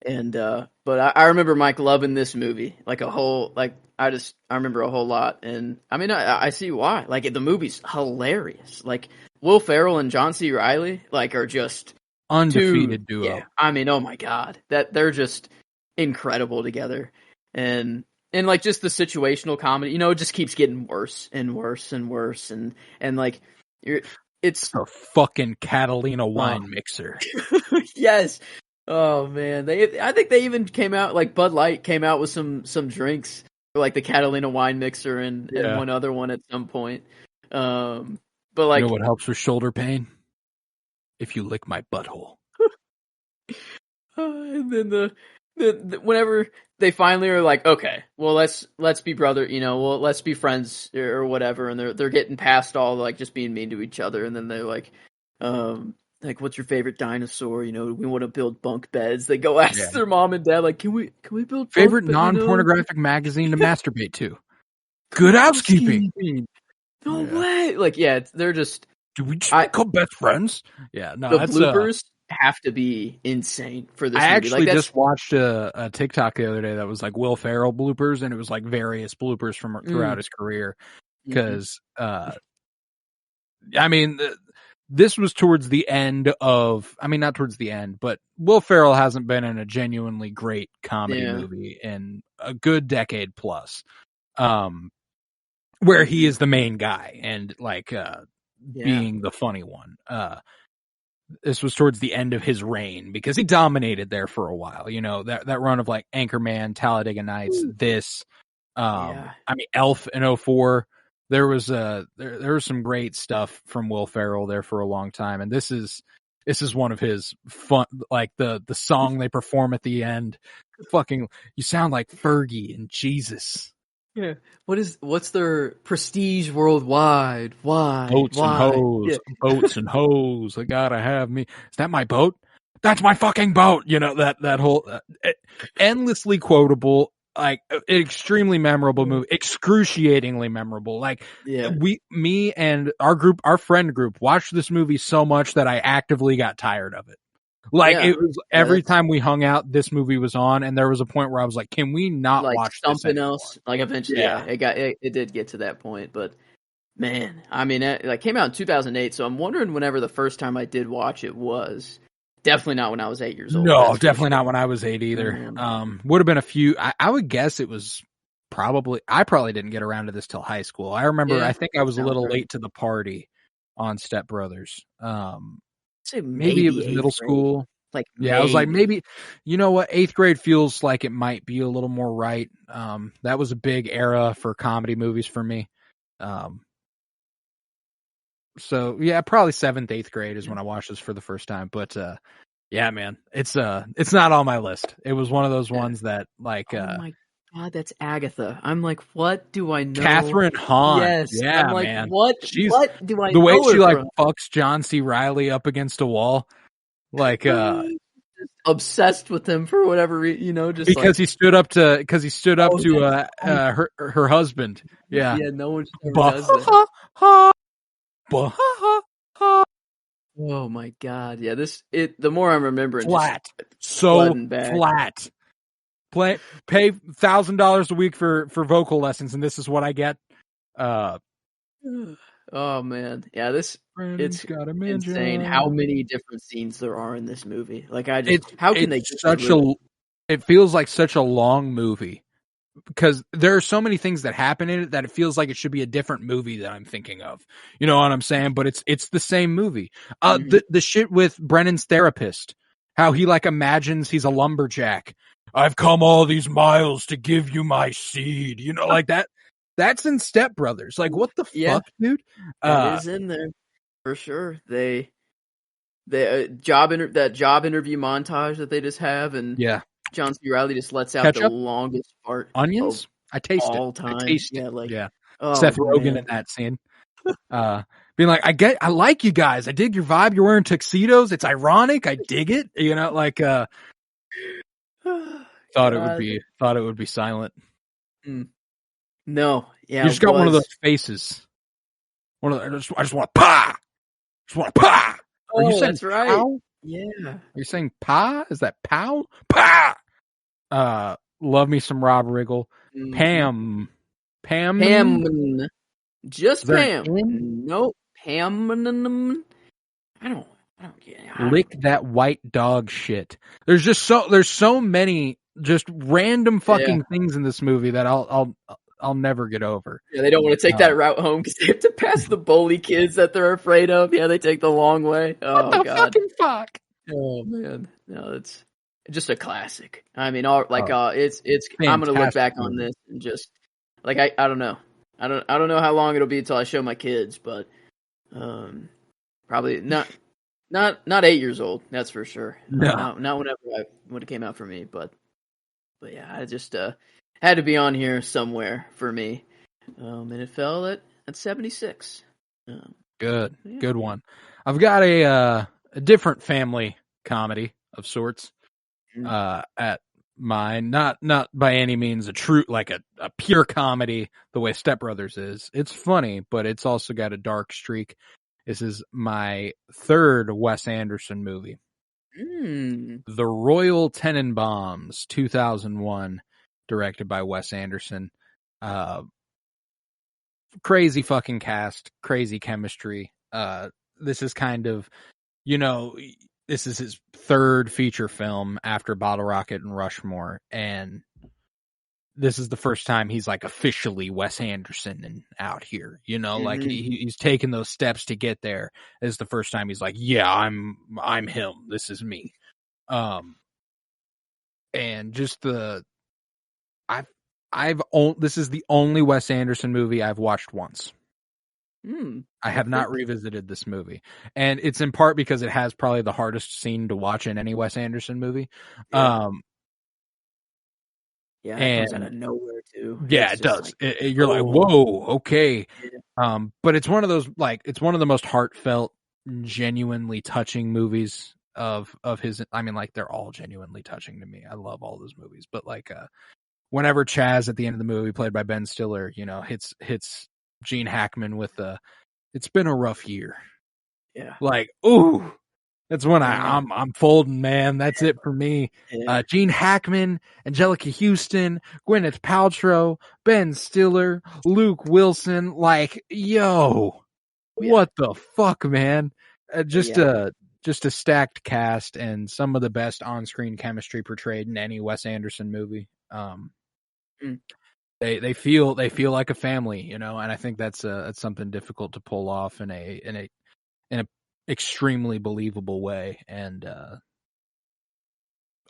and but I remember Mike loving this movie like a whole like I remember a whole lot, and I mean I see why. Like the movie's hilarious. Like Will Ferrell and John C. Reilly like are just undefeated duo. Yeah, I mean, oh my god, that they're just incredible together, and like just the situational comedy, it just keeps getting worse and worse and worse, and like it's a fucking Catalina wine mixer. Yes. Oh man, I think they even came out like Bud Light came out with some drinks like the Catalina wine mixer and one other one at some point. But like, what helps with shoulder pain? If you lick my butthole. And then the whenever they finally are like, okay, well let's be brother, well let's be friends or whatever, and they're getting past all like just being mean to each other, and then they're like, what's your favorite dinosaur? We want to build bunk beds. They go ask their mom and dad, like, can we build favorite non-pornographic magazine to masturbate to? Good Housekeeping. No way. Like, they're just. Do we just become best friends? Yeah, no. The bloopers have to be insane for this movie. I actually just watched a TikTok the other day that was like Will Ferrell bloopers, and it was like various bloopers from throughout his career. Because, I mean, this was towards the end of, I mean, not towards the end, but Will Ferrell hasn't been in a genuinely great comedy movie in a good decade plus, where he is the main guy and like being the funny one. This was towards the end of his reign because he dominated there for a while. That run of like Anchorman, Talladega Nights, I mean, Elf in 2004. There was some great stuff from Will Ferrell there for a long time, and this is one of his fun, like the song they perform at the end. Fucking, you sound like Fergie and Jesus. Yeah. What's their prestige worldwide? Why? Boats and hoes. Boats and hoes. I gotta have me. Is that my boat? That's my fucking boat. That whole endlessly quotable. Like extremely memorable movie, excruciatingly memorable. Like me and our friend group watched this movie so much that I actively got tired of it. Like it was every time we hung out, this movie was on, and there was a point where I was like, "Can we not watch something else?" Like eventually, it did get to that point, but Man, I mean, it came out in 2008, so I'm wondering whenever the first time I did watch it was. Definitely not when I was 8 years old. No, definitely not when I was 8 either. Mm. Would have been a few. I would guess it was I probably didn't get around to this till high school. I remember, I think I was a little late to the party on Step Brothers. Maybe it was middle school. Like, I was like, maybe, you know what? 8th grade feels like it might be a little more right. That was a big era for comedy movies for me. So yeah, probably 7th, 8th grade is when I watched this for the first time. But yeah, man, it's not on my list. It was one of those ones that like. Oh my God, that's Agatha. I'm like, what do I know? Catherine Hahn. Yes. Yeah, I'm like, man. what do I know? The way she like from? fucks John C. Reilly up against a wall, like Just obsessed with him for whatever reason, just because he stood up to her husband. Yeah. Yeah, no one ever does that. Oh my God. Yeah, the more I'm remembering, flat. So flat. Pay $1,000 a week for vocal lessons, and this is what I get. Oh man, yeah, it's insane how many different scenes there are in this movie. Like, how can they? It feels like such a long movie because there are so many things that happen in it that it feels like it should be a different movie that I'm thinking of. You know what I'm saying? But it's the same movie. The shit with Brennan's therapist, how he like imagines he's a lumberjack. I've come all these miles to give you my seed. Like that. That's in Step Brothers. Like, what the fuck, dude? That is in there for sure. They job interview montage that they just have, and John C. Reilly just lets out the longest fart. Onions. I taste all it. Time. I taste it. Yeah. Oh, Seth Rogen in that scene. Being like, I like you guys. I dig your vibe. You're wearing tuxedos. It's ironic. I dig it. Thought it would be silent. No, yeah, you just got one of those faces. I just want pa. Just want pa. Are you saying that's right. Pow? Yeah. Are you saying pa? Is that pow? Pa. Love me some Rob Riggle. Pam. Just Pam. Nope. Pam. I don't get it. Lick that white dog shit. There's so many just random fucking things in this movie that I'll never get over. Yeah, they don't want to take that route home because they have to pass the bully kids that they're afraid of. Yeah, they take the long way. Oh, what the God. fucking fuck? Oh man, no, it's just a classic. I mean, it's. I'm gonna look back on this and just like I don't know. I don't know how long it'll be until I show my kids, but probably not 8 years old. That's for sure. No, not when it came out for me, but yeah, I just had to be on here somewhere for me, and it fell at 76. Good one. I've got a different family comedy of sorts at mine. Not by any means a true like a pure comedy the way Step Brothers is. It's funny, but it's also got a dark streak. This is my third Wes Anderson movie. The Royal Tenenbaums, 2001, directed by Wes Anderson. Crazy fucking cast, crazy chemistry. This is kind of, this is his third feature film after Bottle Rocket and Rushmore, and this is the first time he's like officially Wes Anderson and out here, like he's taken those steps to get there. This is the first time he's like, yeah, I'm him. This is me. And just this is the only Wes Anderson movie I've watched once. I have not revisited this movie, and it's in part because it has probably the hardest scene to watch in any Wes Anderson movie. Yeah, it comes out of nowhere too. Yeah, it does. You're like, whoa, okay. Yeah. But it's one of those, like, it's one of the most heartfelt, genuinely touching movies of his. I mean, like, they're all genuinely touching to me. I love all those movies, but like, whenever Chaz at the end of the movie, played by Ben Stiller, hits Gene Hackman with it's been a rough year. Yeah. Like, ooh, That's when I'm folding, man. That's it for me. Yeah. Gene Hackman, Angelica Houston, Gwyneth Paltrow, Ben Stiller, Luke Wilson. Like, yo, what the fuck, man? Just a stacked cast and some of the best on-screen chemistry portrayed in any Wes Anderson movie. They feel like a family, you know, and I think that's something difficult to pull off in a extremely believable way. And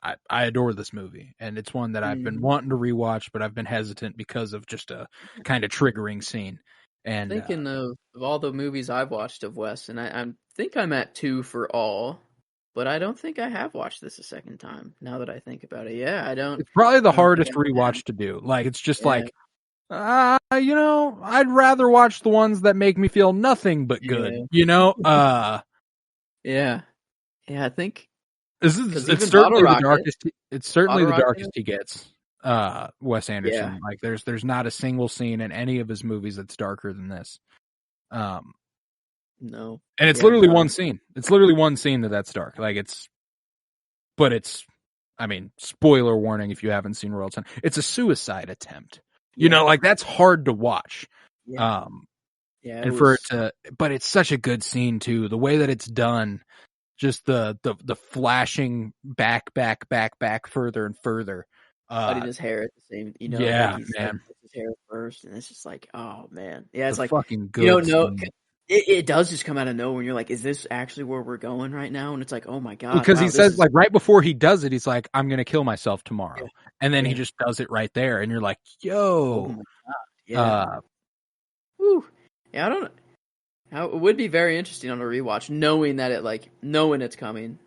I adore this movie, and it's one that I've been wanting to rewatch, but I've been hesitant because of just a kind of triggering scene. And thinking of all the movies I've watched of Wes, and I think I'm at 2 for all, but I don't think I have watched this a second time. Now that I think about it, I don't. It's probably the hardest rewatch to do. Like, it's just like, you know, I'd rather watch the ones that make me feel nothing but good. You know, I think it's certainly the darkest. It's certainly the darkest he gets. Wes Anderson. Yeah. Like, there's not a single scene in any of his movies that's darker than this. No. And it's literally one scene. It's literally one scene that's dark. Like, I mean, spoiler warning if you haven't seen Royal Ten. It's a suicide attempt. You know, like, that's hard to watch. Yeah. But it's such a good scene too. The way that it's done, just the flashing back further and further. Cutting his hair at the same, you know. Yeah, like man. His hair first, and it's just like, oh man, yeah, it's like fucking good. You don't know. It does just come out of nowhere, and you're like, is this actually where we're going right now? And it's like, oh my god, because he says like right before he does it, he's like, I'm gonna kill myself tomorrow, and then he just does it right there, and you're like, yo, oh my god, yeah, I don't know. It would be very interesting on a rewatch, knowing it's coming.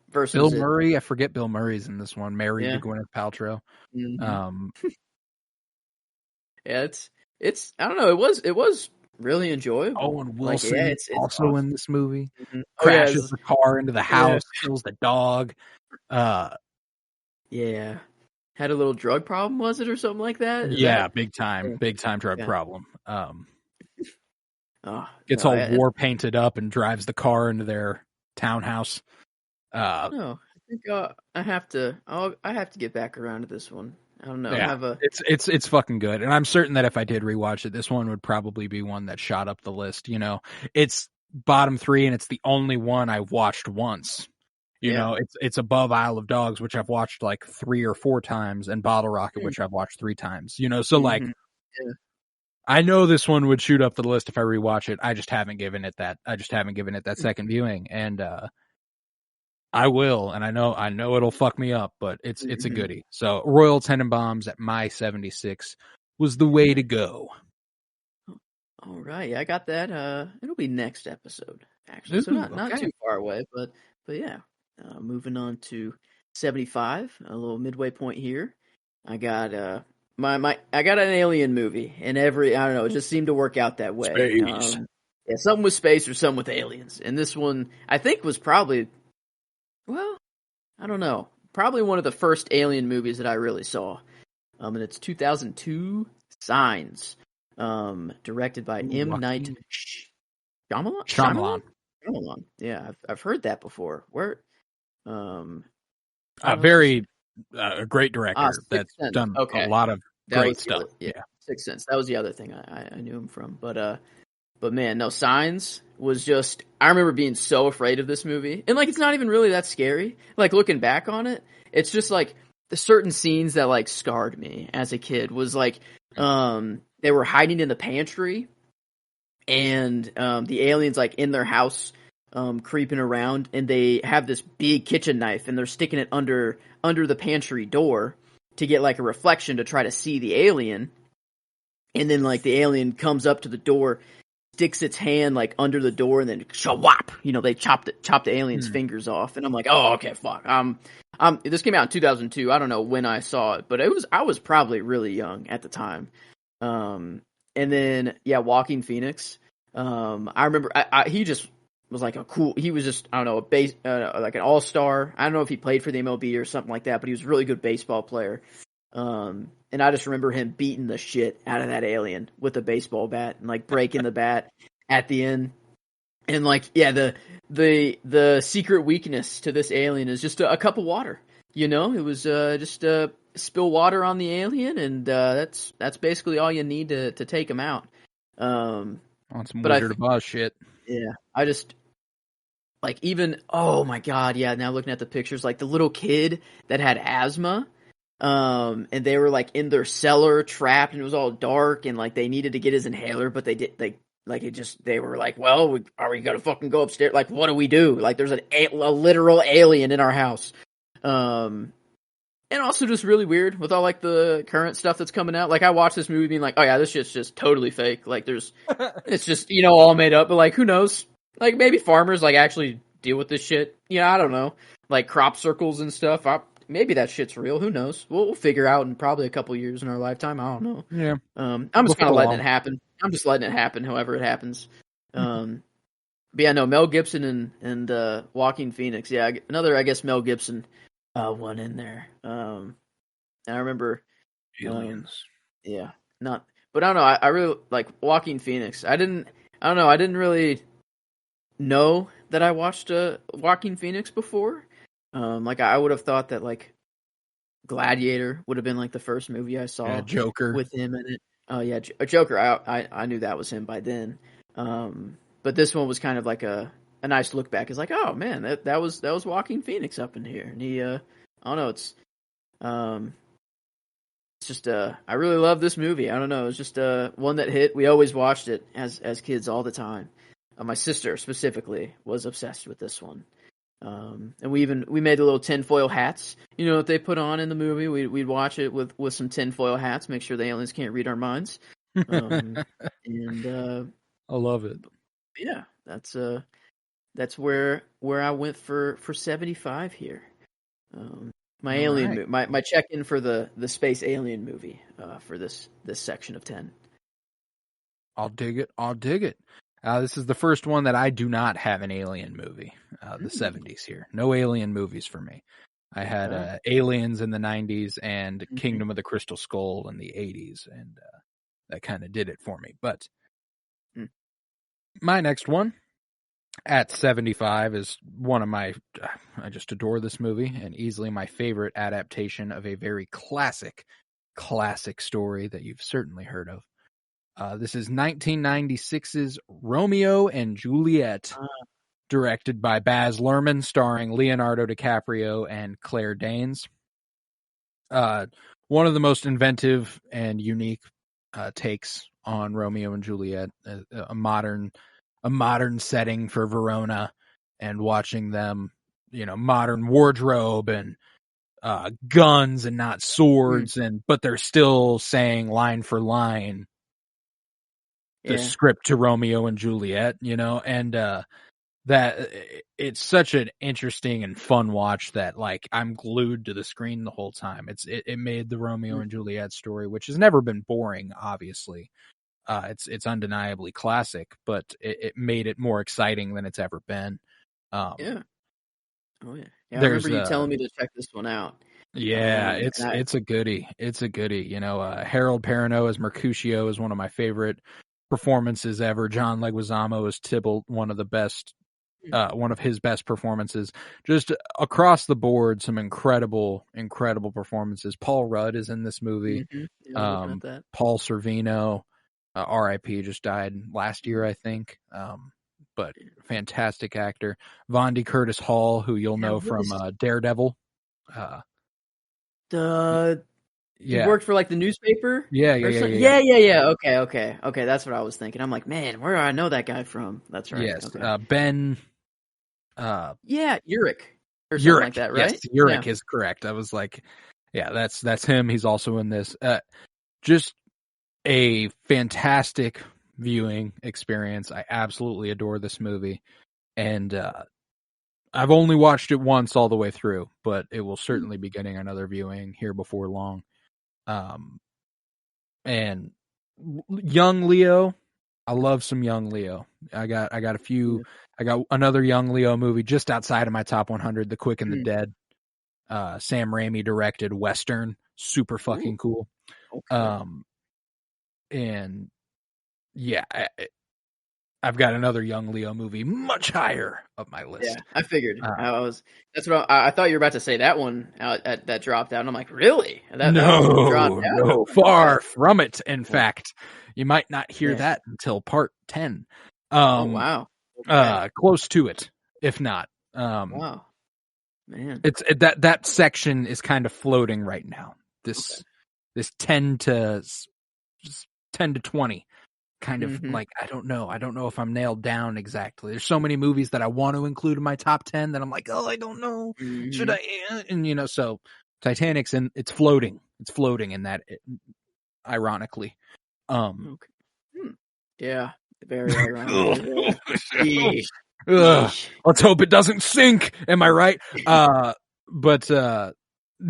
Versus Bill Murray, I forget Bill Murray's in this one, married to Gwyneth Paltrow. Mm-hmm. It's I don't know. It was really enjoyable. Owen Wilson it's also awesome. in this movie. Mm-hmm. Crashes the car into the house, kills the dog. Had a little drug problem, was it, or something like that? Big time drug problem. Gets war painted up and drives the car into their townhouse. No, I think I have to get back around to this one. I don't know. Yeah, it's fucking good, and I'm certain that if I did rewatch it, this one would probably be one that shot up the list. You know, it's bottom 3, and it's the only one I watched once. You know, it's above Isle of Dogs, which I've watched like 3 or 4 times, and Bottle Rocket, which I've watched 3 times. You know, so like, I know this one would shoot up the list if I rewatch it. I just haven't given it that second viewing, and I will, and I know it'll fuck me up, but it's a goodie. So Royal Tenenbaums at my 76 was the way to go. All right, I got that. It'll be next episode, actually. So not too far away, but yeah. Moving on to 75, a little midway point here. I got I got an alien movie, and I don't know, it just seemed to work out that way. Space. Something with space or something with aliens, and this one I think was probably. Well, I don't know. Probably one of the first alien movies that I really saw. And it's 2002 Signs. Directed by M. Night Shyamalan. Yeah, I've heard that before. Where a great director that's done a lot of great stuff. Sixth Sense. That was the other thing I knew him from. But man, no, Signs was just, I remember being so afraid of this movie. And like, it's not even really that scary. Like, looking back on it, it's just like the certain scenes that like scarred me as a kid was like, they were hiding in the pantry and the aliens like in their house creeping around, and they have this big kitchen knife and they're sticking it under the pantry door to get like a reflection to try to see the alien. And then like the alien comes up to the door, sticks its hand like under the door, and then shawap, you know, they chopped the alien's fingers off. And I'm like, oh, okay, fuck. This came out in 2002. I don't know when I saw it, but I was probably really young at the time. And then Joaquin Phoenix. I remember he just was like he was just, I don't know, a base like an all-star. I don't know if he played for the MLB or something like that, but he was a really good baseball player. And I just remember him beating the shit out of that alien with a baseball bat and like breaking the bat at the end. And like, yeah, the secret weakness to this alien is just a cup of water. You know, it was just spill water on the alien, and that's basically all you need to take him out. On some Wizard of Oz shit. Yeah, I just like even oh my god, yeah. Now looking at the pictures, like the little kid that had asthma, and they were like in their cellar trapped, and it was all dark, and like they needed to get his inhaler, but they were like, well, are we gonna fucking go upstairs? Like, what do we do? Like, there's a literal alien in our house. And also just really weird with all like the current stuff that's coming out. Like, I watched this movie being like, oh yeah, this shit's just totally fake. Like, it's just, you know, all made up, but like, who knows? Like, maybe farmers like actually deal with this shit. You know, I don't know. Like crop circles and stuff. Maybe that shit's real. Who knows? We'll figure out in probably a couple years in our lifetime. I don't know. Yeah. I'm just kind of letting it happen. I'm just letting it happen however it happens. But yeah, no, Mel Gibson and Joaquin Phoenix. Yeah, another, I guess, Mel Gibson one in there. I remember Aliens. Yeah, but I don't know. I really like Joaquin Phoenix. I didn't really know that I watched Joaquin Phoenix before. Like I would have thought that like Gladiator would have been like the first movie I saw. Yeah, Joker with him in it. Oh yeah, Joker. I knew that was him by then. But this one was kind of like a nice look back. It's like, oh man, that was Joaquin Phoenix up in here, and he I don't know. It's just I really love this movie. I don't know. It's just one that hit. We always watched it as kids all the time. My sister specifically was obsessed with this one. And we made the little tinfoil hats, you know, that they put on in the movie. We'd watch it with some tinfoil hats, make sure the aliens can't read our minds. And I love it. Yeah, that's where I went for 75 here. My alien, right. my check in for the space alien movie for this section of 10. I'll dig it. This is the first one that I do not have an alien movie. The 70s here. No alien movies for me. I had Aliens in the 90s and Kingdom of the Crystal Skull in the 80s, and that kind of did it for me. But my next one at 75 is one of my, I just adore this movie, and easily my favorite adaptation of a very classic story that you've certainly heard of. This is 1996's Romeo and Juliet, directed by Baz Luhrmann, starring Leonardo DiCaprio and Claire Danes. One of the most inventive and unique takes on Romeo and Juliet, a modern setting for Verona, and watching them, you know, modern wardrobe and guns and not swords, but they're still saying line for line the script to Romeo and Juliet, you know, and that it's such an interesting and fun watch that like I'm glued to the screen the whole time. It made the Romeo and Juliet story, which has never been boring, obviously. It's undeniably classic, but it made it more exciting than it's ever been. Yeah. Oh yeah. I remember you telling me to check this one out. Yeah, it's a goodie. It's a goodie. You know, Harold Perrineau as Mercutio is one of my favorite performances ever. John Leguizamo as Tybalt, one of his best performances. Just across the board, some incredible performances. Paul Rudd is in this movie. Paul Sorvino, R.I.P. just died last year, I think. But fantastic actor. Vondie Curtis Hall, who you'll know from Daredevil. He worked for like the newspaper. Yeah. Okay. That's what I was thinking. I'm like, man, where do I know that guy from? That's right. Yes, okay. Ben. Urich or something like that, right? Yes, Urich is correct. I was like, yeah, that's him. He's also in this. Just a fantastic viewing experience. I absolutely adore this movie, and I've only watched it once all the way through, but it will certainly be getting another viewing here before long. And young Leo, I love some young Leo. I got a few. I got another young Leo movie just outside of my top 100, The Quick and the Dead. Sam Raimi directed Western, super fucking cool. Okay. And yeah, I've got another young Leo movie much higher up my list. Yeah, I figured. I thought you were about to say that one that dropped out. And I'm like, really? That dropped out? No, far from it. In fact, you might not hear that until part 10. Wow. Okay. Close to it, if not. Wow, man. It's that section is kind of floating right now. This 10 to 20. Kind of like, I don't know if I'm nailed down exactly. There's so many movies that I want to include in my top 10 that I'm like, oh, I don't know. Should I? And so Titanic's it's floating in that, ironically. Yeah, very ironic. Let's hope it doesn't sink. Am I right? But no,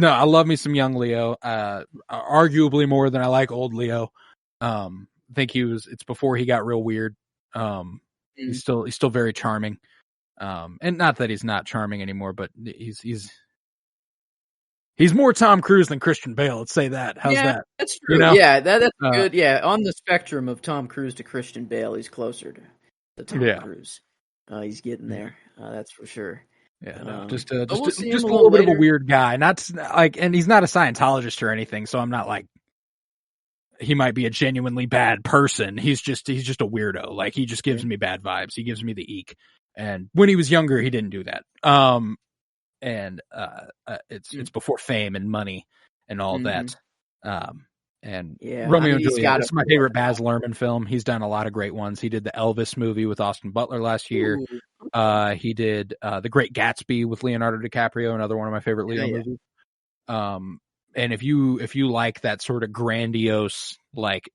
I love me some young Leo. Arguably more than I like old Leo. I think it's before he got real weird. He's still very charming. And not that he's not charming anymore, but he's more Tom Cruise than Christian Bale. Let's say that. How's that? That's true. You know? Yeah, that's good. Yeah, on the spectrum of Tom Cruise to Christian Bale, he's closer to Tom Cruise. He's getting there. That's for sure. Yeah, no, just a little bit of a weird guy. Not like, and he's not a Scientologist or anything, so I'm not like, he might be a genuinely bad person. He's just a weirdo. Like, he just gives me bad vibes. He gives me the eek. And when he was younger, he didn't do that. It's before fame and money and all that. And Romeo and Juliet is my favorite Baz Luhrmann film. He's done a lot of great ones. He did the Elvis movie with Austin Butler last year. He did The Great Gatsby with Leonardo DiCaprio, another one of my favorite Leo movies. And if you like that sort of grandiose, like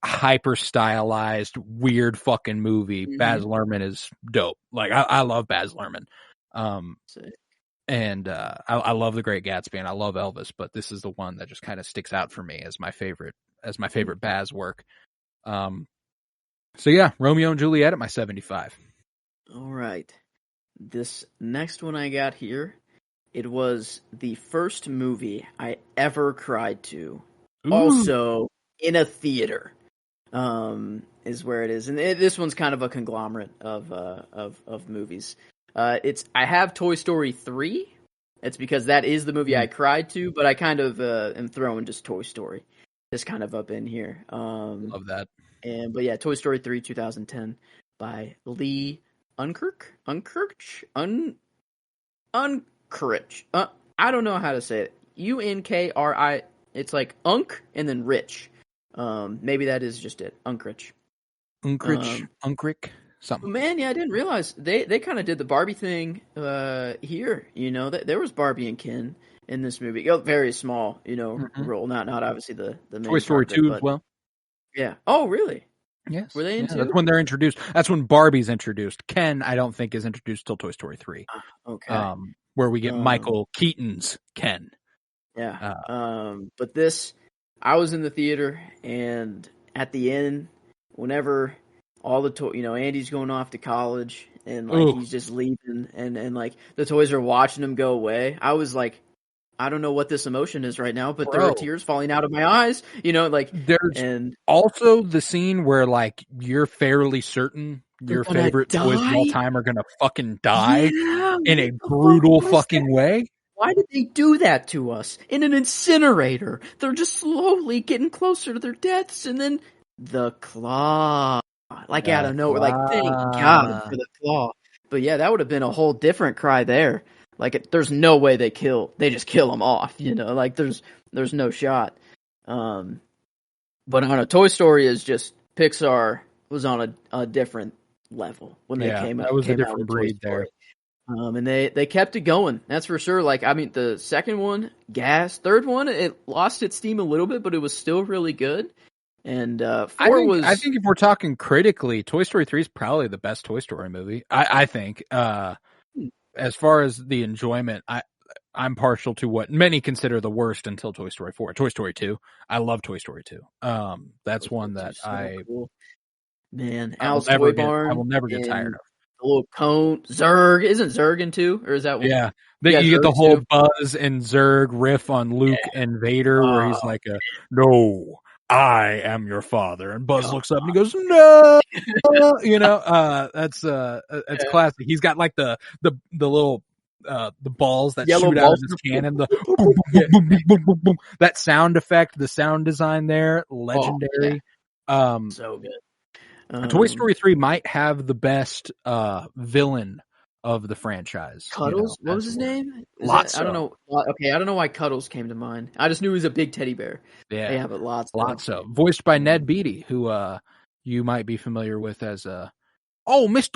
hyper stylized, weird fucking movie, Baz Luhrmann is dope. Like, I love Baz Luhrmann. And I love The Great Gatsby and I love Elvis, but this is the one that just kind of sticks out for me as my favorite Baz work. So yeah, Romeo and Juliet at my 75. All right. This next one I got here, it was the first movie I ever cried to. Ooh. Also in a theater, is where it is. And this one's kind of a conglomerate of movies. I have Toy Story 3. It's because that is the movie I cried to, but I kind of am throwing just Toy Story, just kind of up in here. Love that. But yeah, Toy Story 3, 2010, by Lee Unkrich. I don't know how to say it. Unkri. It's like Unk and then Rich. Maybe that is just it. Unkrich. Unkrich. Something. Man, yeah, I didn't realize they kind of did the Barbie thing here. You know, there was Barbie and Ken in this movie. Very small, role. Not obviously the main Toy Story 2 as well. Yeah. Oh, really? Yes. Were they into? That's when they're introduced. That's when Barbie's introduced. Ken, I don't think, is introduced till Toy Story 3. Okay. Where we get Michael Keaton's Ken. Yeah. But this, I was in the theater, and at the end, whenever all the Andy's going off to college, and like he's just leaving, and like the toys are watching him go away. I was like, I don't know what this emotion is right now, but there are tears falling out of my eyes. There's also the scene where like you're fairly certain your favorite toys of all time are gonna fucking die in a brutal fucking way. Why did they do that to us in an incinerator? They're just slowly getting closer to their deaths, and then the claw, like out of nowhere, like thank God for the claw. But yeah, that would have been a whole different cry there. Like, there's no way they just kill them off, like there's no shot. But on a Toy Story is just, Pixar was on a different level when they came out. That was a different breed there. And they kept it going. That's for sure. Like, I mean, the second one, gas. Third one, it lost its steam a little bit, but it was still really good. And I think if we're talking critically, Toy Story 3 is probably the best Toy Story movie. I think. As far as the enjoyment, I'm partial to what many consider the worst until Toy Story 4. Toy Story 2. I love Toy Story 2. That's one that cool. Man, Al's Toy Barn. I will never get tired of. The little cone. Zurg. Isn't Zurg in 2? Or is that one? Yeah. You get the whole Buzz and Zurg riff on Luke and Vader where he's like, no, I am your father. And Buzz looks up and he goes, no, that's classic. He's got like the little, the balls that Yellow shoot out of his cannon, the boom, boom, boom, boom, boom, boom, boom. That sound effect, the sound design there, legendary. So good. Toy Story 3 might have the best villain of the franchise. Cuddles? What was his name? Lotso. I don't know. Okay, I don't know why Cuddles came to mind. I just knew he was a big teddy bear. Yeah, but Lotso. Voiced by Ned Beatty, who you might be familiar with as Mr.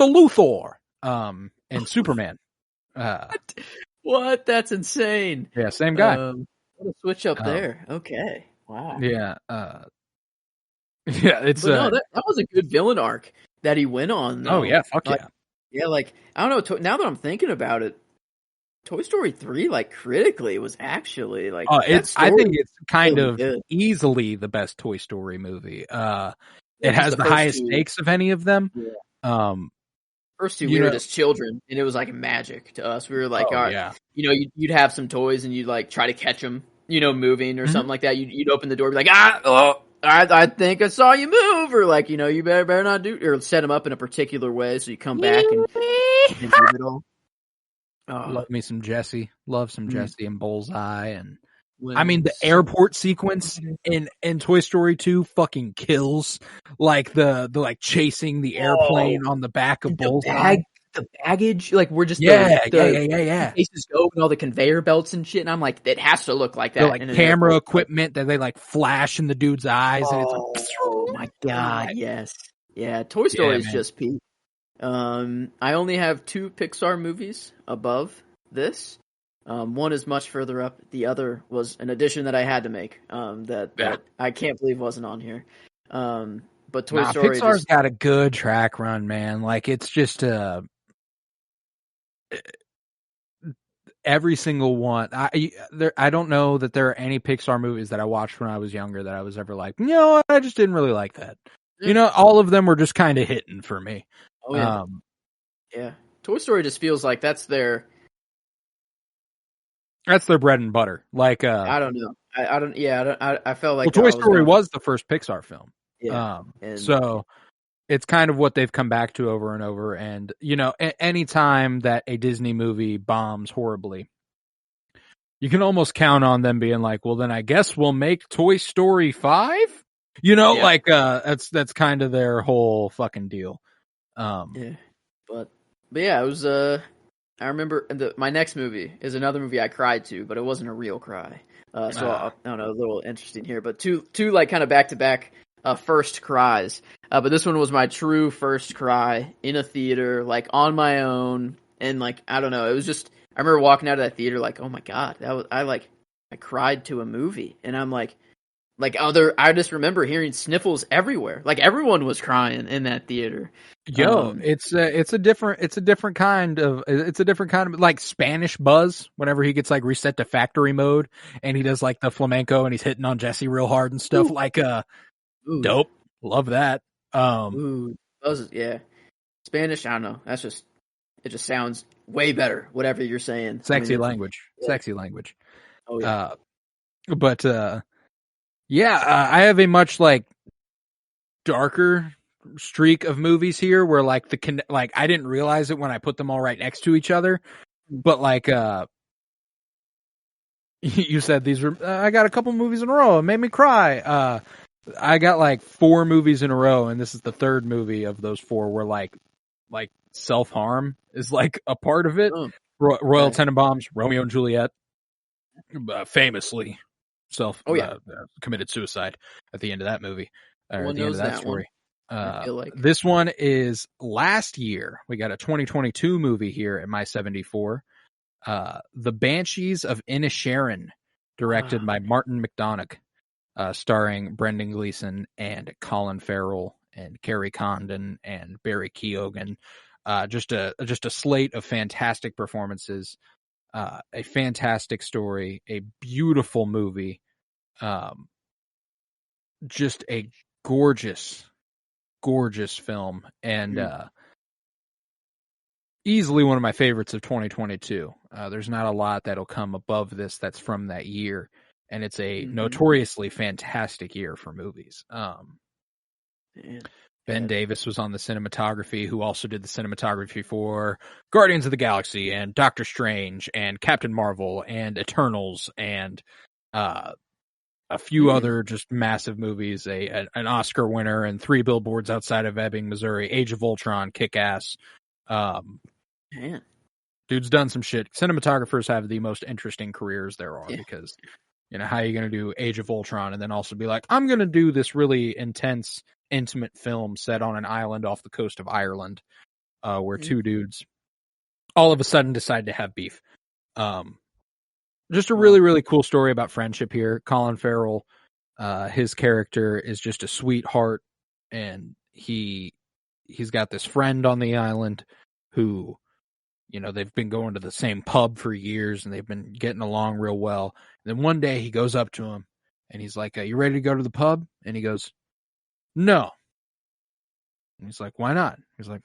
Luthor, and Superman. What? That's insane. Yeah, same guy. What a switch up there. Okay. Wow. Yeah. It's that was a good villain arc that he went on. Though. Oh yeah, fuck yeah. Yeah, like I don't know. Now that I'm thinking about it, Toy Story 3, like critically, was actually like. I think it's kind really of good. easily the best Toy Story movie. It has the highest stakes of any of them. Yeah. First two, we were just children, and it was like magic to us. We were like, all right, you'd have some toys, and you'd like try to catch them, moving or something like that. You'd open the door, and be like, I think I saw you move, or like, you better not do, or set them up in a particular way, so you come back and do it all. Love me some Jessie. Love some Jessie and Bullseye, and I mean the airport sequence in Toy Story 2 fucking kills. Like the like chasing the airplane on the back of Bullseye. The baggage, like we're just yeah. Cases go and all the conveyor belts and shit, and I'm like, it has to look like that. Like camera equipment that they like flash in the dude's eyes, and it's like, oh my god, yes, yeah. Toy Story is just peak. I only have 2 Pixar movies above this. One is much further up. The other was an addition that I had to make. That I can't believe wasn't on here. But Toy Story Pixar's got a good track run, man. Like it's just every single one. I don't know that there are any Pixar movies that I watched when I was younger that I was ever like, I just didn't really like that. All of them were just kind of hitting for me. Oh yeah. Yeah. Toy Story just feels like that's their bread and butter. Like I don't know. I felt like Toy Story was the first Pixar film. Yeah. So it's kind of what they've come back to over and over. And, any time that a Disney movie bombs horribly, you can almost count on them being like, well, then I guess we'll make Toy Story 5? Like, that's kind of their whole fucking deal. Yeah. But yeah, it was, I remember my next movie is another movie I cried to, but it wasn't a real cry. I don't know, a little interesting here, but two like kind of back to back first cries. But this one was my true first cry in a theater, like on my own, and like I don't know, it was just I remember walking out of that theater like, oh my god, I cried to a movie, and I'm like I just remember hearing sniffles everywhere, like everyone was crying in that theater. It's a different kind of like Spanish Buzz whenever he gets like reset to factory mode and he does like the flamenco and he's hitting on Jessie real hard and stuff. Dope. Love that. Buzz, yeah. Spanish, I don't know. It just sounds way better, whatever you're saying. Sexy language. Oh yeah. But I have a much like darker streak of movies here where like I didn't realize it when I put them all right next to each other, but like you said these were I got a couple movies in a row. It made me cry. I got like 4 movies in a row, and this is the third movie of those 4 where like self-harm is like a part of it. Royal Tenenbaums, Romeo and Juliet, famously committed suicide at the end of that movie, or at the end of that story. This one is last year. We got a 2022 movie here at My 74. The Banshees of Inisherin, directed by Martin McDonagh, starring Brendan Gleeson and Colin Farrell and Kerry Condon and Barry Keoghan. Just a slate of fantastic performances. A fantastic story, a beautiful movie, just a gorgeous film, and easily one of my favorites of 2022. There's not a lot that'll come above this that's from that year, and it's a notoriously fantastic year for movies. Ben Davis was on the cinematography, who also did the cinematography for Guardians of the Galaxy and Doctor Strange and Captain Marvel and Eternals and a few other just massive movies, an Oscar winner and 3 Billboards Outside of Ebbing, Missouri, Age of Ultron, Kick-Ass. Dude's done some shit. Cinematographers have the most interesting careers there are because, how are you going to do Age of Ultron and then also be like, I'm going to do this really intense, intimate film set on an island off the coast of Ireland where 2 dudes all of a sudden decide to have beef. Just a really, really cool story about friendship here. Colin Farrell, his character is just a sweetheart, and he's got this friend on the island who, they've been going to the same pub for years, and they've been getting along real well. And then one day he goes up to him, and he's like, you ready to go to the pub? And he goes, no. And he's like, why not? He's like,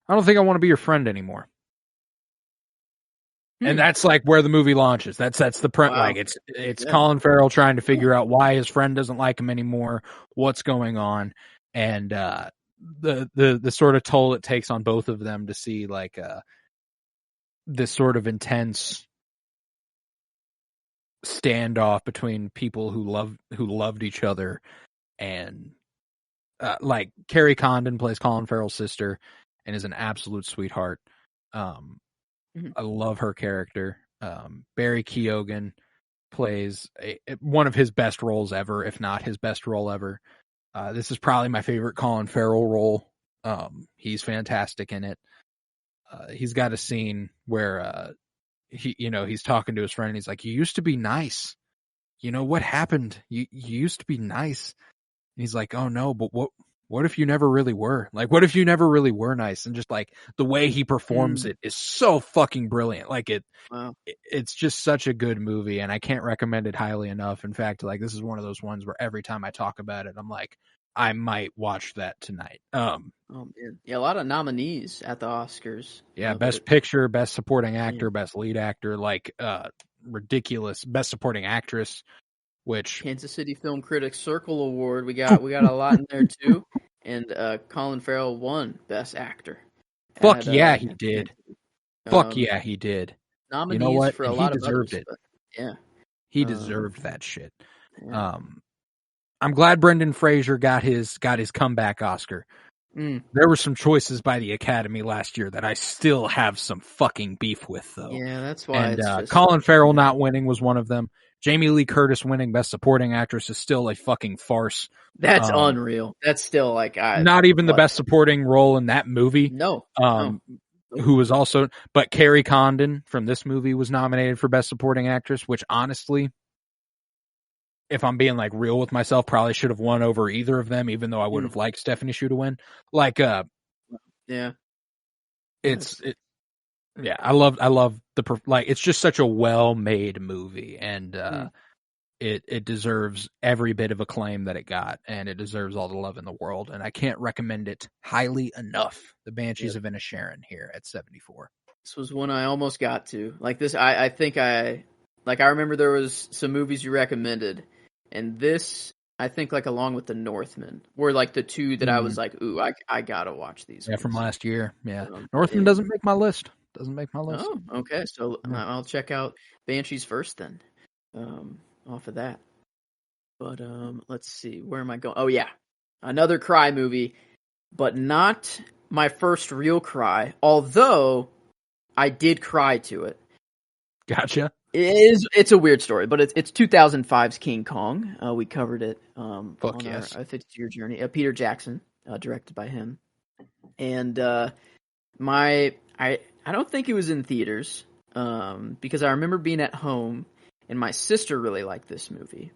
I don't think I want to be your friend anymore. And that's like where the movie launches. That's the print. Wow. Like it's Colin Farrell trying to figure out why his friend doesn't like him anymore, what's going on, and the sort of toll it takes on both of them to see like this sort of intense standoff between people who loved each other, and like Carrie Condon plays Colin Farrell's sister and is an absolute sweetheart. I love her character. Barry Keoghan plays one of his best roles ever, if not his best role ever. This is probably my favorite Colin Farrell role. He's fantastic in it. He's got a scene where he's talking to his friend and he's like, you used to be nice. What happened? You used to be nice. And he's like, oh no, but what if you never really were? Like, what if you never really were nice? And just like the way he performs it is so fucking brilliant. Like it's just such a good movie, and I can't recommend it highly enough. In fact, like this is one of those ones where every time I talk about it, I'm like, I might watch that tonight. Oh man, yeah, a lot of nominees at the Oscars. Yeah, Best Picture, Best Supporting Actor, Best Lead Actor, like ridiculous. Best Supporting Actress. Which Kansas City Film Critics Circle Award, we got a lot in there too, and Colin Farrell won Best Actor. Fuck yeah, he did. Fuck yeah, he did. Nominees you know what? for a lot of deserved others, it. Yeah, he deserved that shit. Yeah. I'm glad Brendan Fraser got his comeback Oscar. There were some choices by the Academy last year that I still have some fucking beef with, though. Yeah, that's why. And Colin Farrell not winning was one of them. Jamie Lee Curtis winning Best Supporting Actress is still a fucking farce. That's unreal. That's still like not even the best supporting role in that movie. No. Who was also, but Carrie Condon from this movie was nominated for Best Supporting Actress, which honestly, if I'm being like real with myself, probably should have won over either of them, even though I would have liked Stephanie Hsu to win. Like, I love it's just such a well-made movie, and it deserves every bit of acclaim that it got, and it deserves all the love in the world, and I can't recommend it highly enough. The Banshees of Inisherin here at 74. This was one I almost got to. Like this, I think I remember there was some movies you recommended, and this, I think, like along with The Northman, were like the two that I was like, ooh, I gotta watch these. Yeah, from last year. Yeah, Northman doesn't make my list. Doesn't make my list. Oh, okay. So I'll check out Banshees first then. Off of that. But let's see. Where am I going? Oh yeah, another cry movie, but not my first real cry. Although I did cry to it. Gotcha. It's a weird story, but it's 2005's King Kong. We covered it on our 52-year journey. Peter Jackson, directed by him, and I don't think it was in theaters because I remember being at home, and my sister really liked this movie,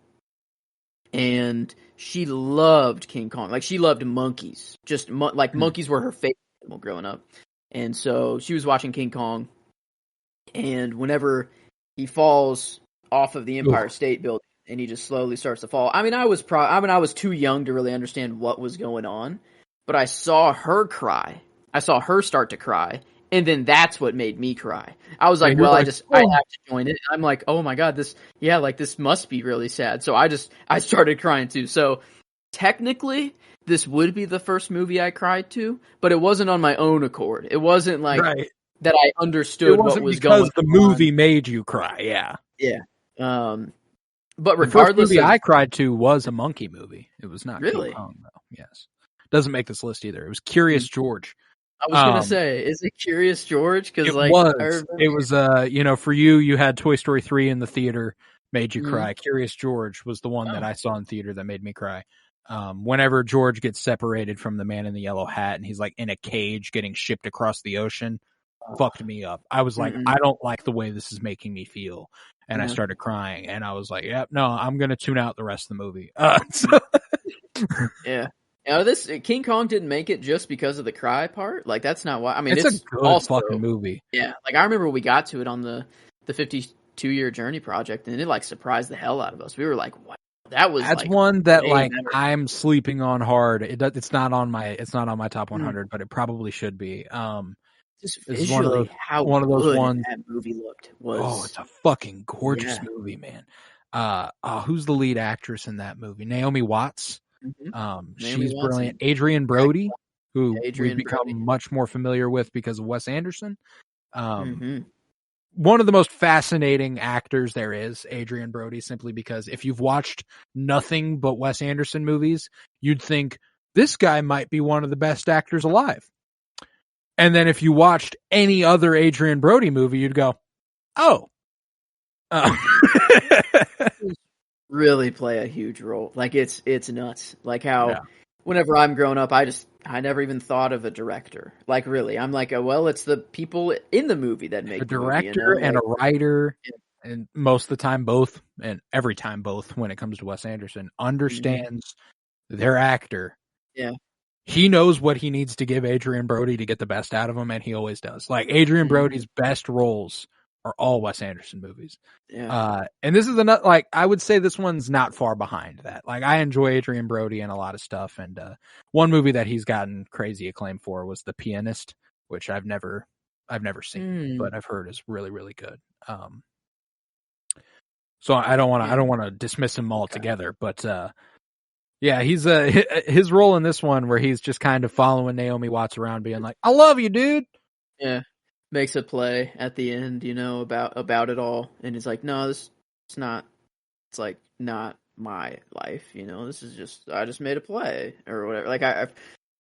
and she loved King Kong. Like she loved monkeys, just monkeys were her favorite animal growing up, and so she was watching King Kong, and whenever he falls off of the Empire State Building and he just slowly starts to fall. I mean, I was too young to really understand what was going on, but I saw her cry. I saw her start to cry, And then that's what made me cry. I was like, you're well, like, I have to join it. I'm like, oh my God, this must be really sad. So I started crying too. So technically, this would be the first movie I cried to, but it wasn't on my own accord. It wasn't like that I understood what was going on. It wasn't because the movie made you cry, yeah. Yeah. But regardless, the first movie I cried to was a monkey movie. It was not really? King Kong, though. Yes. Doesn't make this list either. It was Curious George. I was gonna say, is it Curious George? Because it was for you had Toy Story 3 in the theater, made you cry. Curious George was the one that I saw in theater that made me cry. Whenever George gets separated from the man in the yellow hat and he's like in a cage getting shipped across the ocean, fucked me up. I was like, I don't like the way this is making me feel. And I started crying and I was like, yep, no, I'm going to tune out the rest of the movie. Yeah. This King Kong didn't make it just because of the cry part. Like, that's not why. I mean, it's a good fucking movie. Yeah. Like, I remember we got to it on the 52-year Journey project and it like surprised the hell out of us. We were like, wow. That's one that like I'm sleeping on hard. It's not on my top 100, but it probably should be. Just visually, one of those ones that movie looked was. It's a fucking gorgeous movie, man. Who's the lead actress in that movie? Naomi Watts. She's brilliant. Adrian Brody, who we've become much more familiar with because of Wes Anderson. One of the most fascinating actors there is, Adrian Brody, simply because if you've watched nothing but Wes Anderson movies, you'd think this guy might be one of the best actors alive. And then if you watched any other Adrian Brody movie, you'd go, oh. Really play a huge role. Like, it's nuts. Like how whenever I'm growing up, I never even thought of a director. Like, really, I'm like, it's the people in the movie that make a director and a writer, and most of the time both, and every time both when it comes to Wes Anderson, understands their actor. Yeah. He knows what he needs to give Adrian Brody to get the best out of him, and he always does. Like, Adrian Brody's best roles are all Wes Anderson movies. Yeah. And this is I would say this one's not far behind that. Like, I enjoy Adrian Brody in a lot of stuff, and one movie that he's gotten crazy acclaim for was The Pianist, which I've never seen, but I've heard is really, really good. So I don't want to dismiss him altogether, but yeah, he's his role in this one where he's just kind of following Naomi Watts around, being like, "I love you, dude." Yeah, makes a play at the end, about it all, and he's like, "No, it's not. It's like not my life, This is just I just made a play or whatever." Like I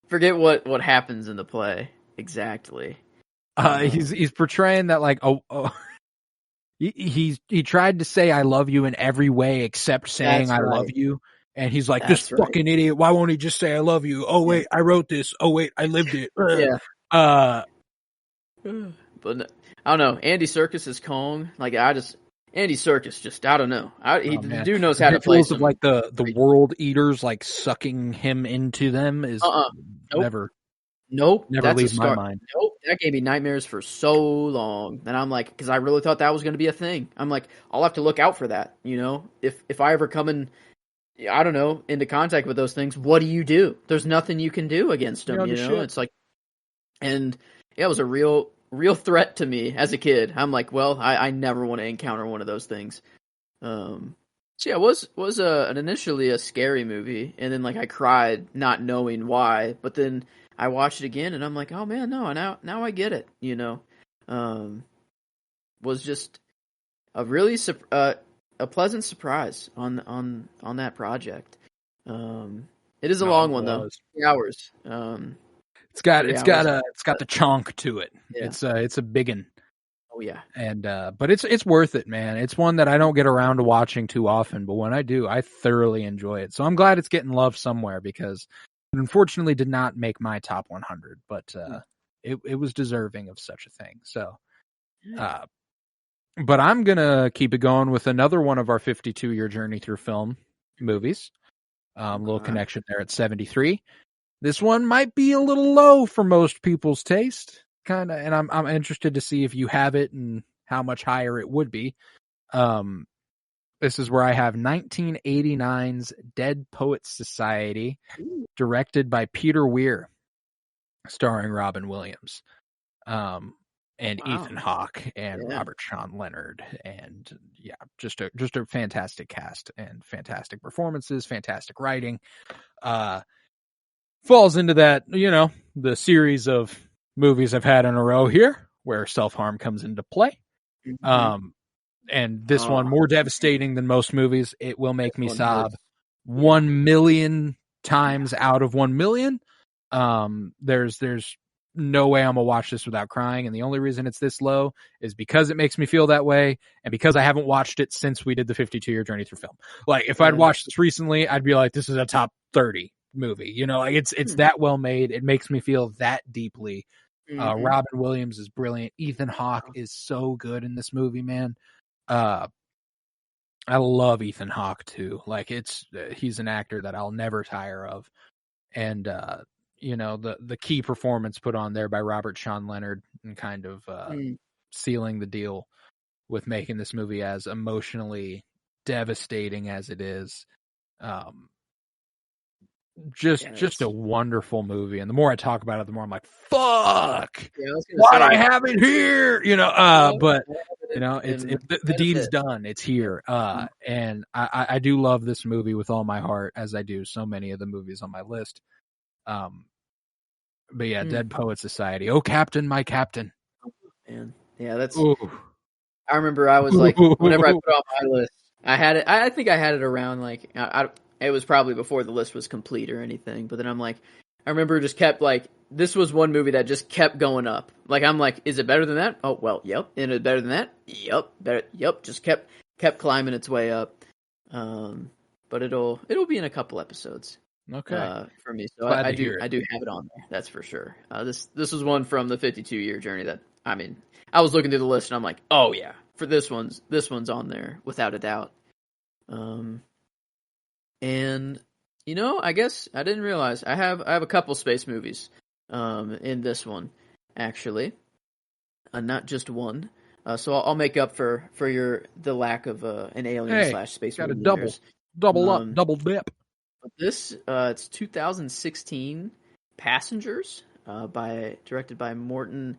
forget what happens in the play exactly. He's portraying that like he tried to say "I love you" in every way except saying "I love you." And he's like, this fucking idiot. Why won't he just say, I love you? Oh, wait, I wrote this. Oh, wait, I lived it. Yeah. But I don't know. Andy Serkis is Kong. Like, Andy Serkis just, I don't know. The dude knows how to play some. Of like the world eaters, like sucking him into them is never. Nope. Never leaves my mind. Nope. That gave me nightmares for so long. And I'm like, because I really thought that was going to be a thing. I'm like, I'll have to look out for that. If I ever come in, I don't know, into contact with those things, what do you do? There's nothing you can do against them, It's like, and it was a real threat to me as a kid. I'm like, well, I never want to encounter one of those things. So yeah, it was initially a scary movie, and then like I cried not knowing why, but then I watched it again, and I'm like, oh man, no, now I get it. Was just a really a pleasant surprise on that project. It is a long one though, 3 hours. It's got the chunk to it. Yeah. It's a biggin. Oh yeah. And but it's worth it, man. It's one that I don't get around to watching too often, but when I do, I thoroughly enjoy it. So I'm glad it's getting love somewhere because it unfortunately did not make my top 100, but it was deserving of such a thing. So but I'm going to keep it going with another one of our 52-year journey through film movies. Little connection there at 73. This one might be a little low for most people's taste, kind of, and I'm interested to see if you have it and how much higher it would be. This is where I have 1989's Dead Poets Society, directed by Peter Weir, starring Robin Williams. And Wow. Ethan Hawke and Yeah. Robert Sean Leonard, and just a fantastic cast and fantastic performances, fantastic writing. Falls into that, the series of movies I've had in a row here where self-harm comes into play. Mhm. And this one Oh. more devastating than most movies. It will make This me one sob hurts. 1 million times out of 1 million. There's no way I'm gonna watch this without crying, and the only reason it's this low is because it makes me feel that way, and because I haven't watched it since we did the 52-year journey through film. Like, if I'd watched this recently, I'd be like, this is a top 30 movie. Like, it's that well made. It makes me feel that deeply. Robin Williams is brilliant. Ethan Hawke is so good in this movie, man. I love Ethan Hawke too. Like, he's an actor that I'll never tire of, and the key performance put on there by Robert Sean Leonard and kind of sealing the deal with making this movie as emotionally devastating as it is. Just a wonderful movie, and the more I talk about it, the more I'm like, fuck, why'd I have it here? But the deed is done. It's here. And I do love this movie with all my heart, as I do so many of the movies on my list. But yeah, Dead Poet Society. Oh, Captain, my Captain. Man. Yeah, that's. Ooh. I remember I was like, whenever I put it on my list, I had it. I think I had it around like it was probably before the list was complete or anything. But then I'm like, I remember just kept like, this was one movie that just kept going up. Like, I'm like, is it better than that? Oh well, yep. And it better than that? Yep. Better. Yep. Just kept climbing its way up. But it'll be in a couple episodes. Okay. For me, so I do have it on there. That's for sure. This was one from the 52-year journey that, I mean, I was looking through the list and I'm like, oh yeah, for this one's on there without a doubt. And I guess I didn't realize I have a couple space movies in this one, actually, not just one. So I'll make up for the lack of an alien / space got movie. Got a double dip. This it's 2016 Passengers, directed by Morton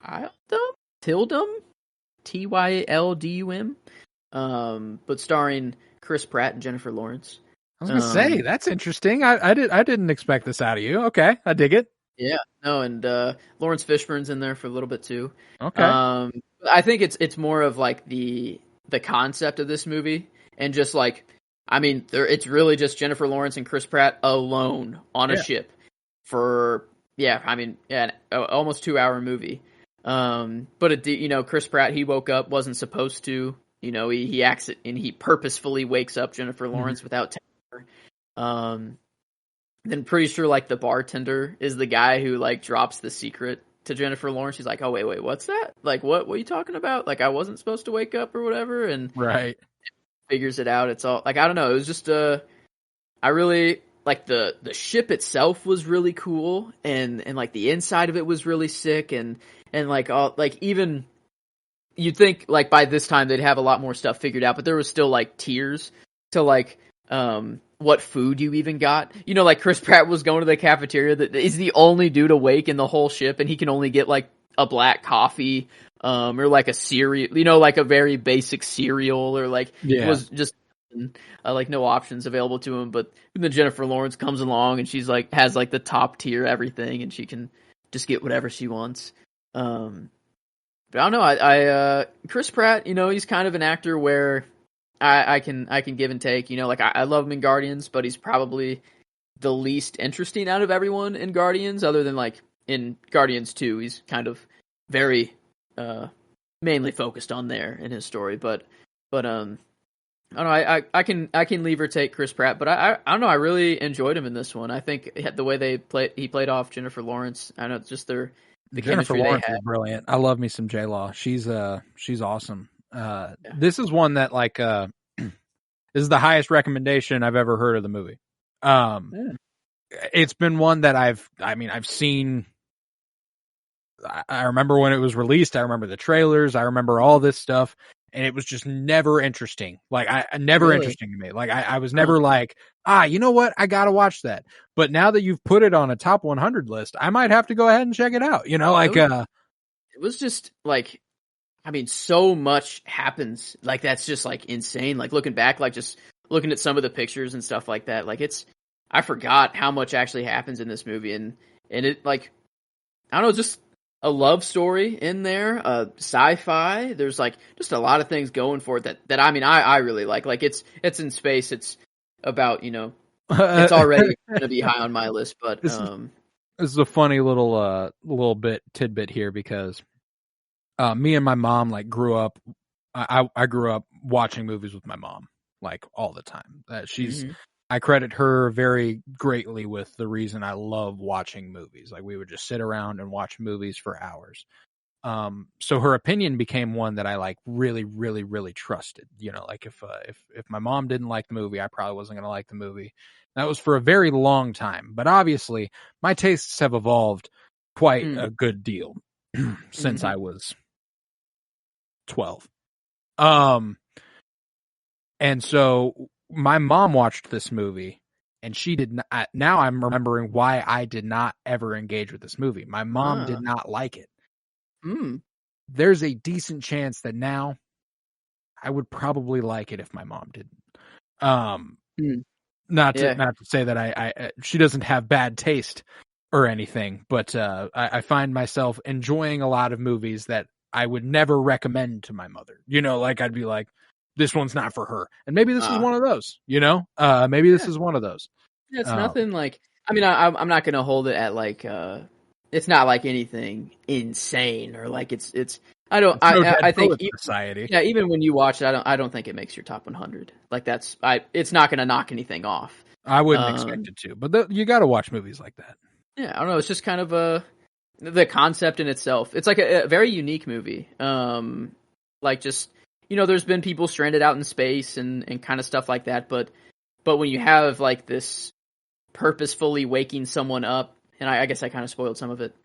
Tildum, Tyldum, but starring Chris Pratt and Jennifer Lawrence. I was gonna say, that's interesting. I didn't expect this out of you. Okay, I dig it. Yeah, no, and Lawrence Fishburne's in there for a little bit too. Okay. I think it's more of like the concept of this movie, and just like, I mean, it's really just Jennifer Lawrence and Chris Pratt alone on a ship for almost 2-hour movie. But Chris Pratt, he woke up, wasn't supposed to. He acts it, and he purposefully wakes up Jennifer Lawrence without telling her. Then pretty sure like the bartender is the guy who like drops the secret to Jennifer Lawrence. He's like, oh wait, what's that? Like, what are you talking about? Like, I wasn't supposed to wake up or whatever. And right. Figures it out. It's all like, I don't know. It was just I really like the ship itself was really cool, and like the inside of it was really sick, and like all like, even you'd think like by this time they'd have a lot more stuff figured out, but there was still like tiers to like what food you even got. Like Chris Pratt was going to the cafeteria that is the only dude awake in the whole ship, and he can only get like a black coffee. Or like a cereal, like a very basic cereal, or like it was just like no options available to him. But then Jennifer Lawrence comes along and she's like has like the top tier everything, and she can just get whatever she wants. But I don't know. I Chris Pratt, he's kind of an actor where I can give and take. Like I love him in Guardians, but he's probably the least interesting out of everyone in Guardians, other than like in Guardians 2, he's kind of very mainly focused on there in his story, but I don't know. I can leave or take Chris Pratt, but I don't know. I really enjoyed him in this one. I think the way he played off Jennifer Lawrence. I know it's just the Jennifer Lawrence is brilliant. I love me some J-Law. She's awesome. This is one that like this is the highest recommendation I've ever heard of the movie. It's been one that I've seen. I remember when it was released. I remember the trailers. I remember all this stuff. and it was just never interesting. Like never Really? interesting to me. Like I was never like, you know what? I got to watch that. But now that you've put it on a top 100 list, I might have to go ahead and check it out. You know, like, it was just like, I mean, so much happens. Like, that's just like insane. Like looking back, like just looking at some of the pictures and stuff like that. Like I forgot how much actually happens in this movie. And it, like, I don't know, just a love story in there, sci-fi. There's like just a lot of things going for it that I mean, I really like. Like it's in space. It's about, you know, it's already going to be high on my list, but this is a funny little tidbit here because me and my mom like grew up. I grew up watching movies with my mom like all the time. I credit her very greatly with the reason I love watching movies. Like we would just sit around and watch movies for hours. So her opinion became one that I like really, really, really trusted. You know, like if my mom didn't like the movie, I probably wasn't going to like the movie. That was for a very long time. But obviously my tastes have evolved quite a good deal since I was 12. And so my mom watched this movie and she did not. Now I'm remembering why I did not ever engage with this movie. My mom did not like it. There's a decent chance that now I would probably like it if my mom didn't. Not to say that I she doesn't have bad taste or anything, but I find myself enjoying a lot of movies that I would never recommend to my mother. You know, like I'd be like, this one's not for her. And maybe this is one of those, you know? Maybe this is one of those. Yeah, it's nothing like, I mean, I'm not going to hold it at like, it's not like anything insane or like it's, I think society. Yeah, even when you watch it, I don't think it makes your top 100. Like it's not going to knock anything off. I wouldn't expect it to, but you got to watch movies like that. Yeah, I don't know. It's just kind of the concept in itself. It's like a very unique movie. Like just, you know, there's been people stranded out in space and kind of stuff like that, but when you have like this purposefully waking someone up, and I guess I kind of spoiled some of it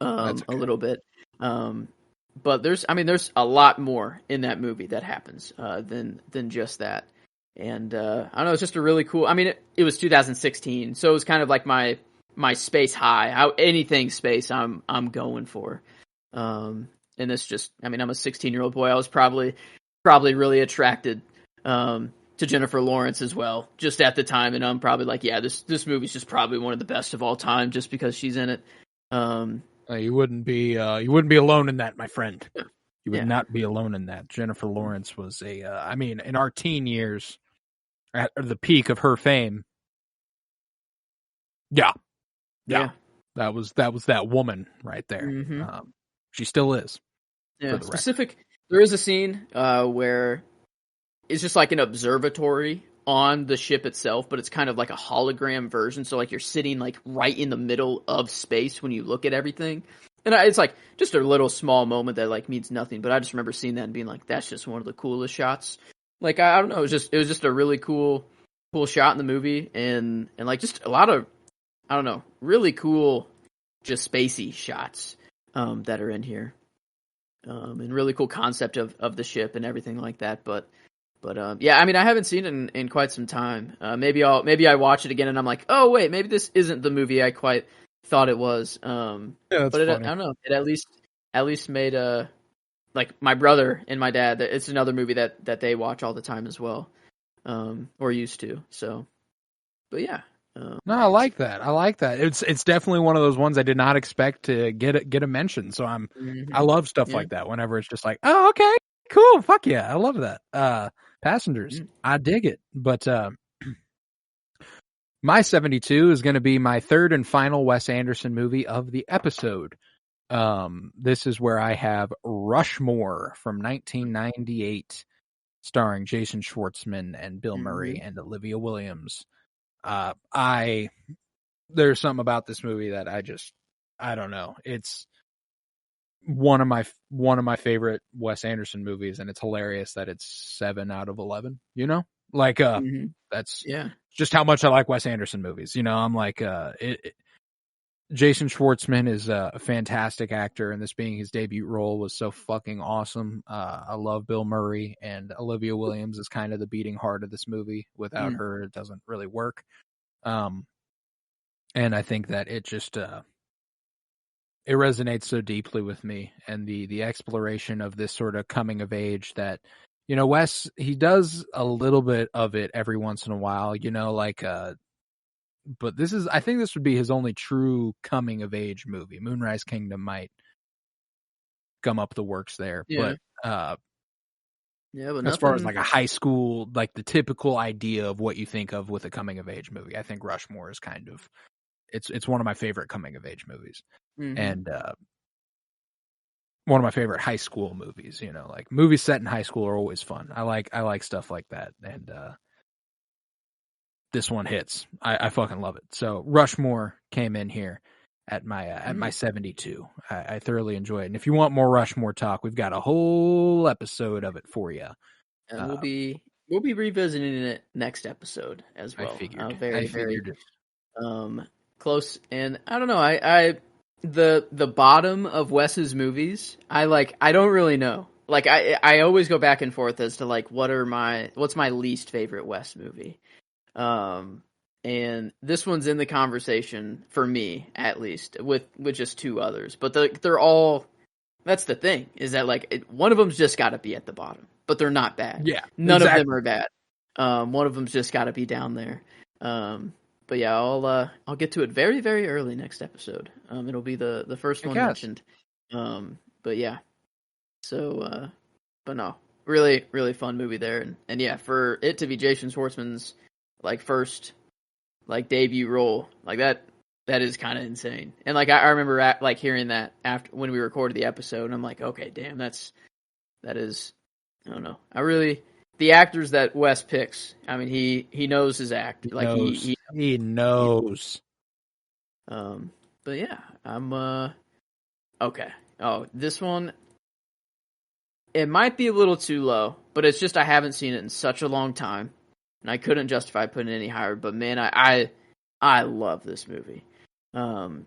a little bit. But there's a lot more in that movie that happens than just that. And I don't know, it's just a really cool. I mean, it was 2016, so it was kind of like my space high. Anything space, I'm going for. And this just, I mean, I'm a 16-year-old boy. I was probably really attracted to Jennifer Lawrence as well, just at the time. And I'm probably like, yeah, this movie's just probably one of the best of all time, just because she's in it. You wouldn't be alone in that, my friend. You would not be alone in that. Jennifer Lawrence was I mean, in our teen years, at the peak of her fame. Yeah. That was that woman right there. Mm-hmm. She still is. Yeah. There is a scene where it's just like an observatory on the ship itself, but it's kind of like a hologram version. So like you're sitting like right in the middle of space when you look at everything. And it's like just a little small moment that like means nothing, but I just remember seeing that and being like, that's just one of the coolest shots. Like, I don't know. It was just a really cool shot in the movie. And like just a lot of, I don't know, really cool, just spacey shots that are in here. And really cool concept of the ship and everything like that. But yeah, I mean, I haven't seen it in quite some time. Maybe I watch it again and I'm like, oh wait, maybe this isn't the movie I quite thought it was. But I don't know. It at least made like my brother and my dad. It's another movie that they watch all the time as well, or used to. So, but yeah. No, I like that. It's definitely one of those ones I did not expect to get a mention. So I love stuff like that. Whenever it's just like, oh, okay, cool, fuck yeah, I love that. Passengers, I dig it. But my 72 is going to be my third and final Wes Anderson movie of the episode. This is where I have Rushmore from 1998, starring Jason Schwartzman and Bill Murray and Olivia Williams. There's something about this movie that I don't know. It's one of my favorite Wes Anderson movies, and it's hilarious that it's 7 out of 11, you know, like, that's just how much I like Wes Anderson movies. You know, I'm like, Jason Schwartzman is a fantastic actor, and this being his debut role was so fucking awesome. I love Bill Murray, and Olivia Williams is kind of the beating heart of this movie. Without her, it doesn't really work. And I think that it just it resonates so deeply with me, and the exploration of this sort of coming of age that, Wes, he does a little bit of it every once in a while, but I think this would be his only true coming of age movie. Moonrise Kingdom might gum up the works there, but as far as like a high school, like the typical idea of what you think of with a coming of age movie, I think Rushmore is kind of, it's one of my favorite coming of age movies, and one of my favorite high school movies. Like movies set in high school are always fun. I like stuff like that, and this one hits. I fucking love it. So Rushmore came in here at my 72. I thoroughly enjoy it. And if you want more Rushmore talk, we've got a whole episode of it for you. And we'll be revisiting it next episode as well. I figured. Very close. And I don't know. The bottom of Wes's movies, I don't really know. Like I always go back and forth as to like what's my least favorite Wes movie. And this one's in the conversation for me, at least, with just two others. But they're all, that's the thing, is that like one of them's just got to be at the bottom, but they're not bad. Yeah, none of them are bad. One of them's just got to be down there. But yeah, I'll get to it very, very early next episode. It'll be the first one mentioned. But yeah, so but no, really, really fun movie there, and yeah, for it to be Jason Schwartzman's like first like debut role, like that is kind of insane. And like I remember like hearing that after when we recorded the episode, and I'm like, okay, damn, that is, I don't know. The actors that Wes picks, I mean, he knows his act. He knows. But yeah, I'm okay. Oh, this one, it might be a little too low, but it's just I haven't seen it in such a long time, and I couldn't justify putting it any higher. But man, I love this movie. And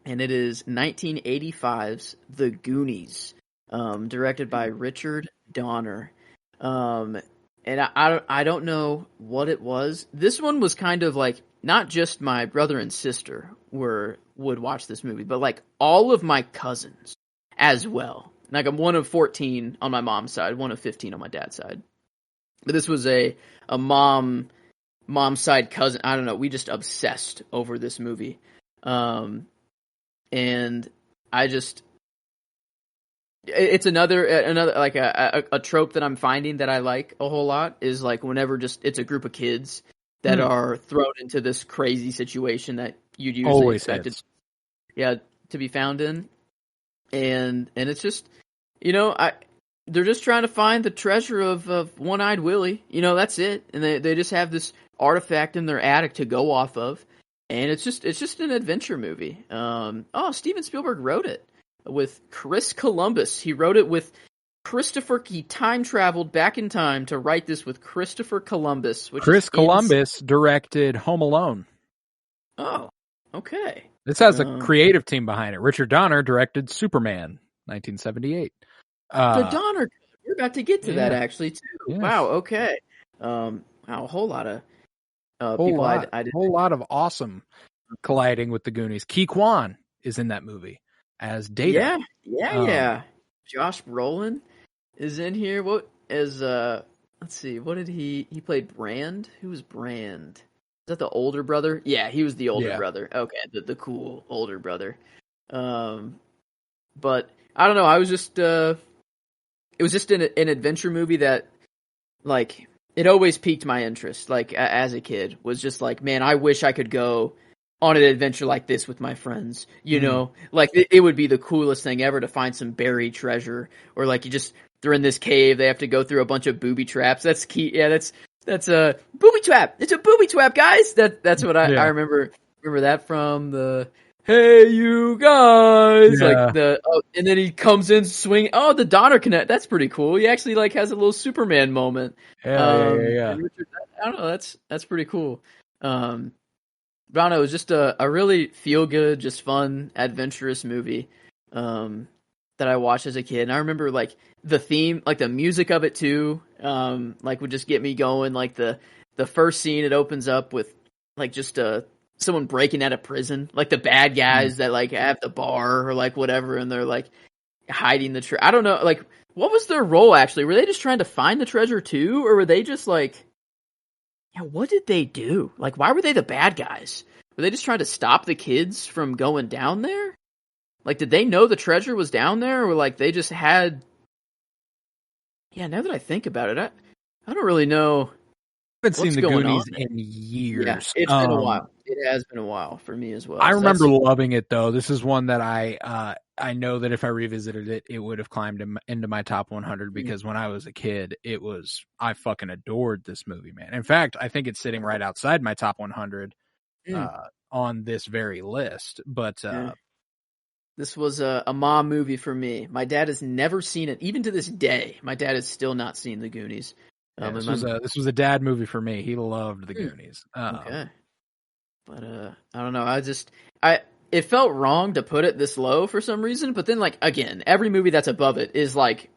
it is 1985's The Goonies, directed by Richard Donner. And I don't know what it was. This one was kind of like, not just my brother and sister would watch this movie, but like all of my cousins as well. Like I'm one of 14 on my mom's side, one of 15 on my dad's side. But this was a mom's side cousin. I don't know. We just obsessed over this movie. And it's another like a trope that I'm finding that I like a whole lot is like whenever it's a group of kids that are thrown into this crazy situation that you'd usually always expect it, to be found in. And it's just, they're just trying to find the treasure of One-Eyed Willie. That's it. And they just have this artifact in their attic to go off of. And it's just an adventure movie. Steven Spielberg wrote it with Chris Columbus. He wrote it with Christopher. He time traveled back in time to write this with Christopher Columbus. Chris Columbus directed Home Alone. Oh, okay. This has a creative team behind it. Richard Donner directed Superman, 1978. The Donner, we're about to get to that actually too. Yes. Wow. Okay. A whole lot of people. A whole lot of awesome colliding with the Goonies. Ki Kwan is in that movie as Data. Yeah. Josh Brolin is in here. Let's see, what did he played Brand? Who was Brand? Is that the older brother? Yeah, he was the older brother. Okay, the cool older brother. But I don't know, I was just it was just an adventure movie that like it always piqued my interest. Like as a kid, was just like, man, I wish I could go on an adventure like this with my friends, like it would be the coolest thing ever to find some buried treasure, or like they're in this cave, they have to go through a bunch of booby traps. That's key. Yeah, that's a booby trap. It's a booby trap, guys. That's what I remember that from the Hey You Guys, like and then he comes in swing. Oh, the Donner Connect. That's pretty cool. He actually like has a little Superman moment. Yeah. Richard, I don't know. That's pretty cool. I don't know, it was just a really feel good, just fun, adventurous movie that I watched as a kid. And I remember like the theme, like the music of it too, like would just get me going. Like the first scene, it opens up with like just someone breaking out of prison, like the bad guys that like have the bar or like whatever, and they're like hiding the I don't know, like what was their role actually? Were they just trying to find the treasure too, or were they just like, yeah, what did they do? Like, why were they the bad guys? Were they just trying to stop the kids from going down there? Like, did they know the treasure was down there, or like they just had? Yeah, now that I think about it, I don't really know. I haven't seen the Goonies in years. Yeah, it's been a while. It has been a while for me as well. I remember loving it though. This is one that I know that if I revisited it, it would have climbed into my top 100 because when I was a kid, I fucking adored this movie, man. In fact, I think it's sitting right outside my top 100 on this very list. But this was a mom movie for me. My dad has never seen it, even to this day. My dad has still not seen the Goonies. This was a dad movie for me. He loved the Goonies. Okay, but I don't know. It felt wrong to put it this low for some reason. But then, like again, every movie that's above it is like,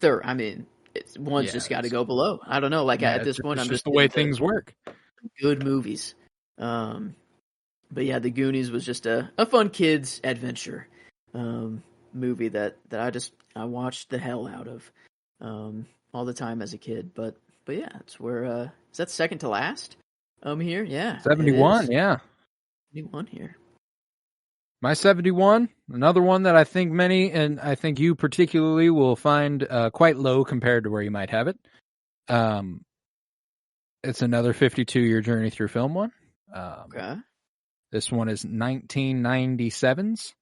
one's just got to go below. I don't know. Like at this point, I'm just the way things work. Good movies. But yeah, the Goonies was just a fun kids adventure movie that I watched the hell out of all the time as a kid. But yeah, it's where is that second to last here? Yeah, 71. Yeah, 71 here. My 71, another one that I think many, and I think you particularly, will find quite low compared to where you might have it. It's another 52-year journey through film one. Okay. This one is 1997's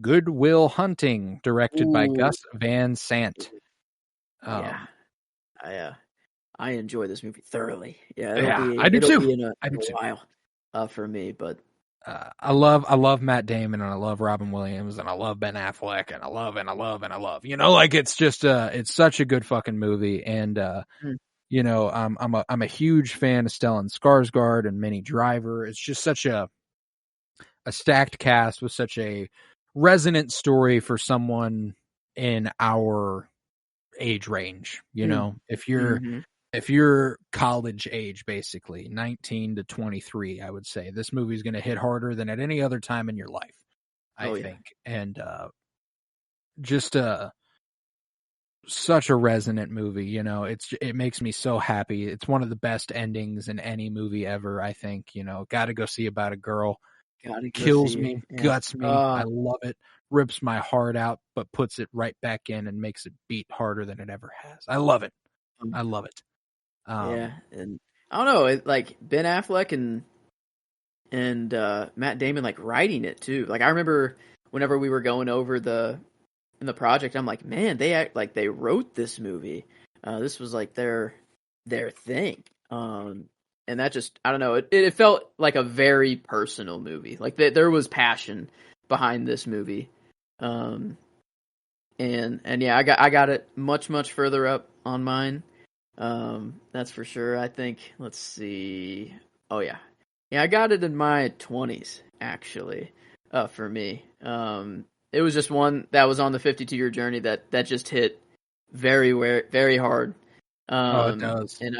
Good Will Hunting, directed by Gus Van Sant. Yeah, I enjoy this movie thoroughly. I do too. Be in a while for me, but I love Matt Damon, and I love Robin Williams, and I love Ben Affleck, and I love. You know, like it's just it's such a good fucking movie, and you know, I'm a huge fan of Stellan Skarsgård and Minnie Driver. It's just such a stacked cast with such a resonant story for someone in our age range. You know, if you're college age, basically 19 to 23, I would say this movie is going to hit harder than at any other time in your life, I think. And just such a resonant movie. You know, it makes me so happy. It's one of the best endings in any movie ever, I think. You know, got to go see about a girl. Kills me, guts me. I love it. Rips my heart out, but puts it right back in and makes it beat harder than it ever has. I love it. I love it. And I don't know, like Ben Affleck and Matt Damon like writing it too. Like I remember whenever we were going over in the project, I'm like, man, they act like they wrote this movie. This was like their thing. And that just, I don't know, it felt like a very personal movie. Like there was passion behind this movie. And yeah, I got it much further up on mine. That's for sure. I think, let's see. Oh yeah. Yeah, I got it in my 20s actually, for me. It was just one that was on the 52-year journey that just hit very, very hard. It does. And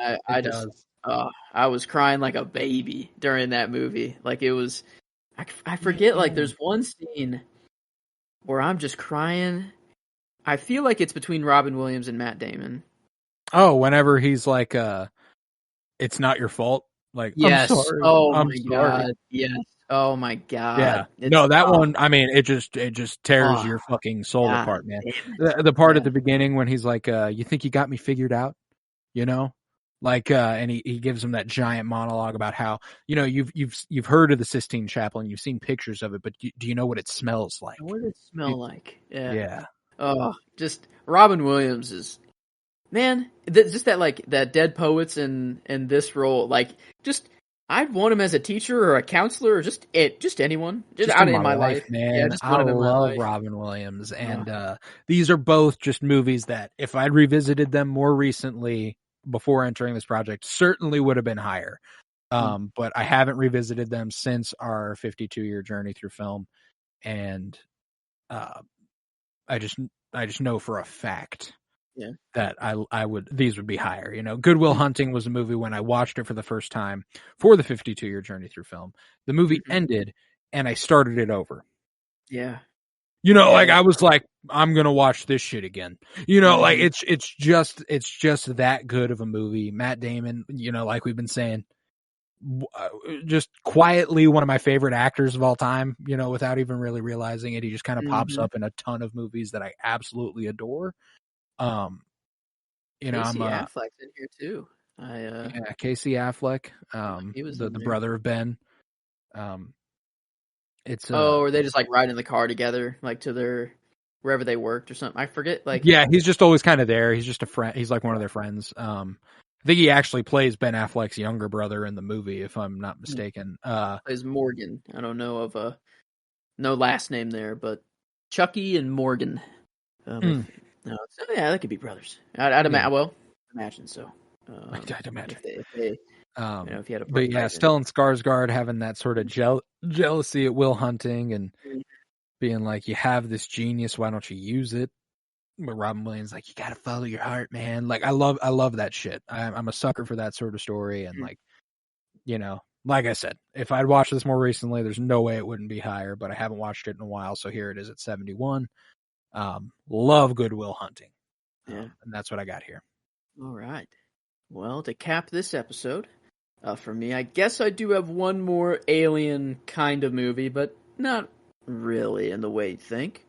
I was crying like a baby during that movie. Like it was, I forget, like there's one scene where I'm just crying. I feel like it's between Robin Williams and Matt Damon. Oh, whenever he's like, it's not your fault. Like, yes. I'm sorry. Oh my God. Yes. Oh my God. Yeah. No, that one, I mean, it just tears your fucking soul apart, man. The part at the beginning when he's like, you think you got me figured out? You know? Like, and he gives him that giant monologue about how, you know, you've heard of the Sistine Chapel and you've seen pictures of it, but do you know what it smells like? What does it smell like? Yeah. Oh, just Robin Williams is, man, just that Dead Poets in this role, like, just I'd want him as a teacher or a counselor or just anyone, just out in my life, man. Yeah, I love Robin Williams, and these are both just movies that if I'd revisited them more recently before entering this project, certainly would have been higher. But I haven't revisited them since our 52-year journey through film, and I just know for a fact that these would be higher. You know, Good Will Hunting was a movie when I watched it for the first time for the 52-year journey through film. The movie ended, and I started it over. Yeah. You know, like I was like, I'm gonna watch this shit again. You know, like it's just that good of a movie. Matt Damon, you know, like we've been saying, just quietly one of my favorite actors of all time. You know, without even really realizing it, he just kind of pops up in a ton of movies that I absolutely adore. You know, Casey Affleck's in here too. Casey Affleck, he was the brother of Ben. It's or they just like ride in the car together, like to their wherever they worked or something. I forget. Like, yeah, he's just always kind of there. He's just a friend. He's like one of their friends. I think he actually plays Ben Affleck's younger brother in the movie, if I'm not mistaken. Plays Morgan. I don't know of no last name there, but Chucky and Morgan. No, yeah, that could be brothers. I'd imagine so. I'd imagine. If they, if you had a but yeah, Stellan Skarsgård having that sort of jealousy at Will Hunting and being like, you have this genius, why don't you use it? But Robin Williams like, you gotta follow your heart, man. Like I love that shit. I'm a sucker for that sort of story, and like, you know, like I said, if I'd watched this more recently, there's no way it wouldn't be higher, but I haven't watched it in a while, so here it is at 71. Love Good Will Hunting. And that's what I got here. All right. Well, to cap this episode, for me, I guess I do have one more alien kind of movie, but not really in the way you think.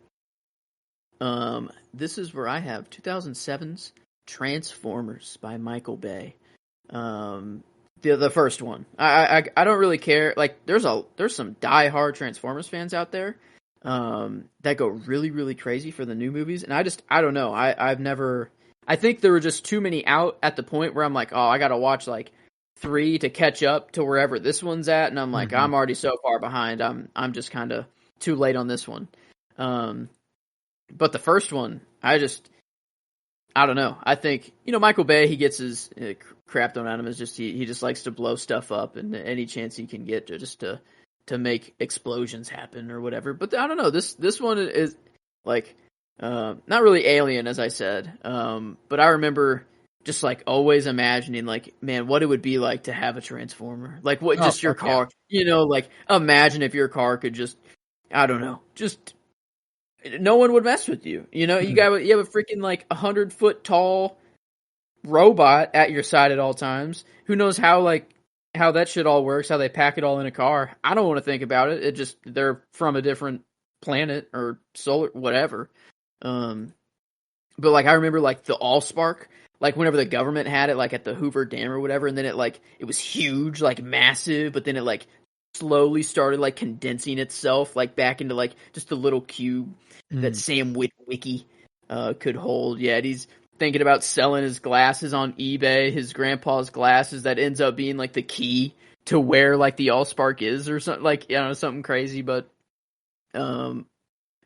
This is where I have 2007's Transformers by Michael Bay. The first one. I don't really care. Like there's some diehard Transformers fans out there that go really, really crazy for the new movies, and I don't know. I think there were just too many out at the point where I'm like, oh, I gotta watch like 3 to catch up to wherever this one's at, and I'm like, I'm already so far behind. I'm just kind of too late on this one. But the first one, I don't know. I think, Michael Bay, he gets his crap thrown at him. Is just he just likes to blow stuff up, and any chance he can get to make explosions happen or whatever. But I don't know. This one is like not really alien, as I said. But I remember just like always imagining like, man, what it would be like to have a Transformer. Like what your car, like imagine if your car could just, I don't know, just no one would mess with you. You have a freaking like 100-foot tall robot at your side at all times. Who knows how that shit all works, how they pack it all in a car. I don't want to think about it. It just, they're from a different planet or solar, whatever. But like, I remember like the Allspark, like whenever the government had it, like at the Hoover Dam or whatever, and then it was huge, like massive, but then it like slowly started like condensing itself like back into like just a little cube that Sam Witwicky could hold. Yeah, and he's thinking about selling his glasses on eBay, his grandpa's glasses that ends up being like the key to where like the Allspark is or something, like, something crazy. But and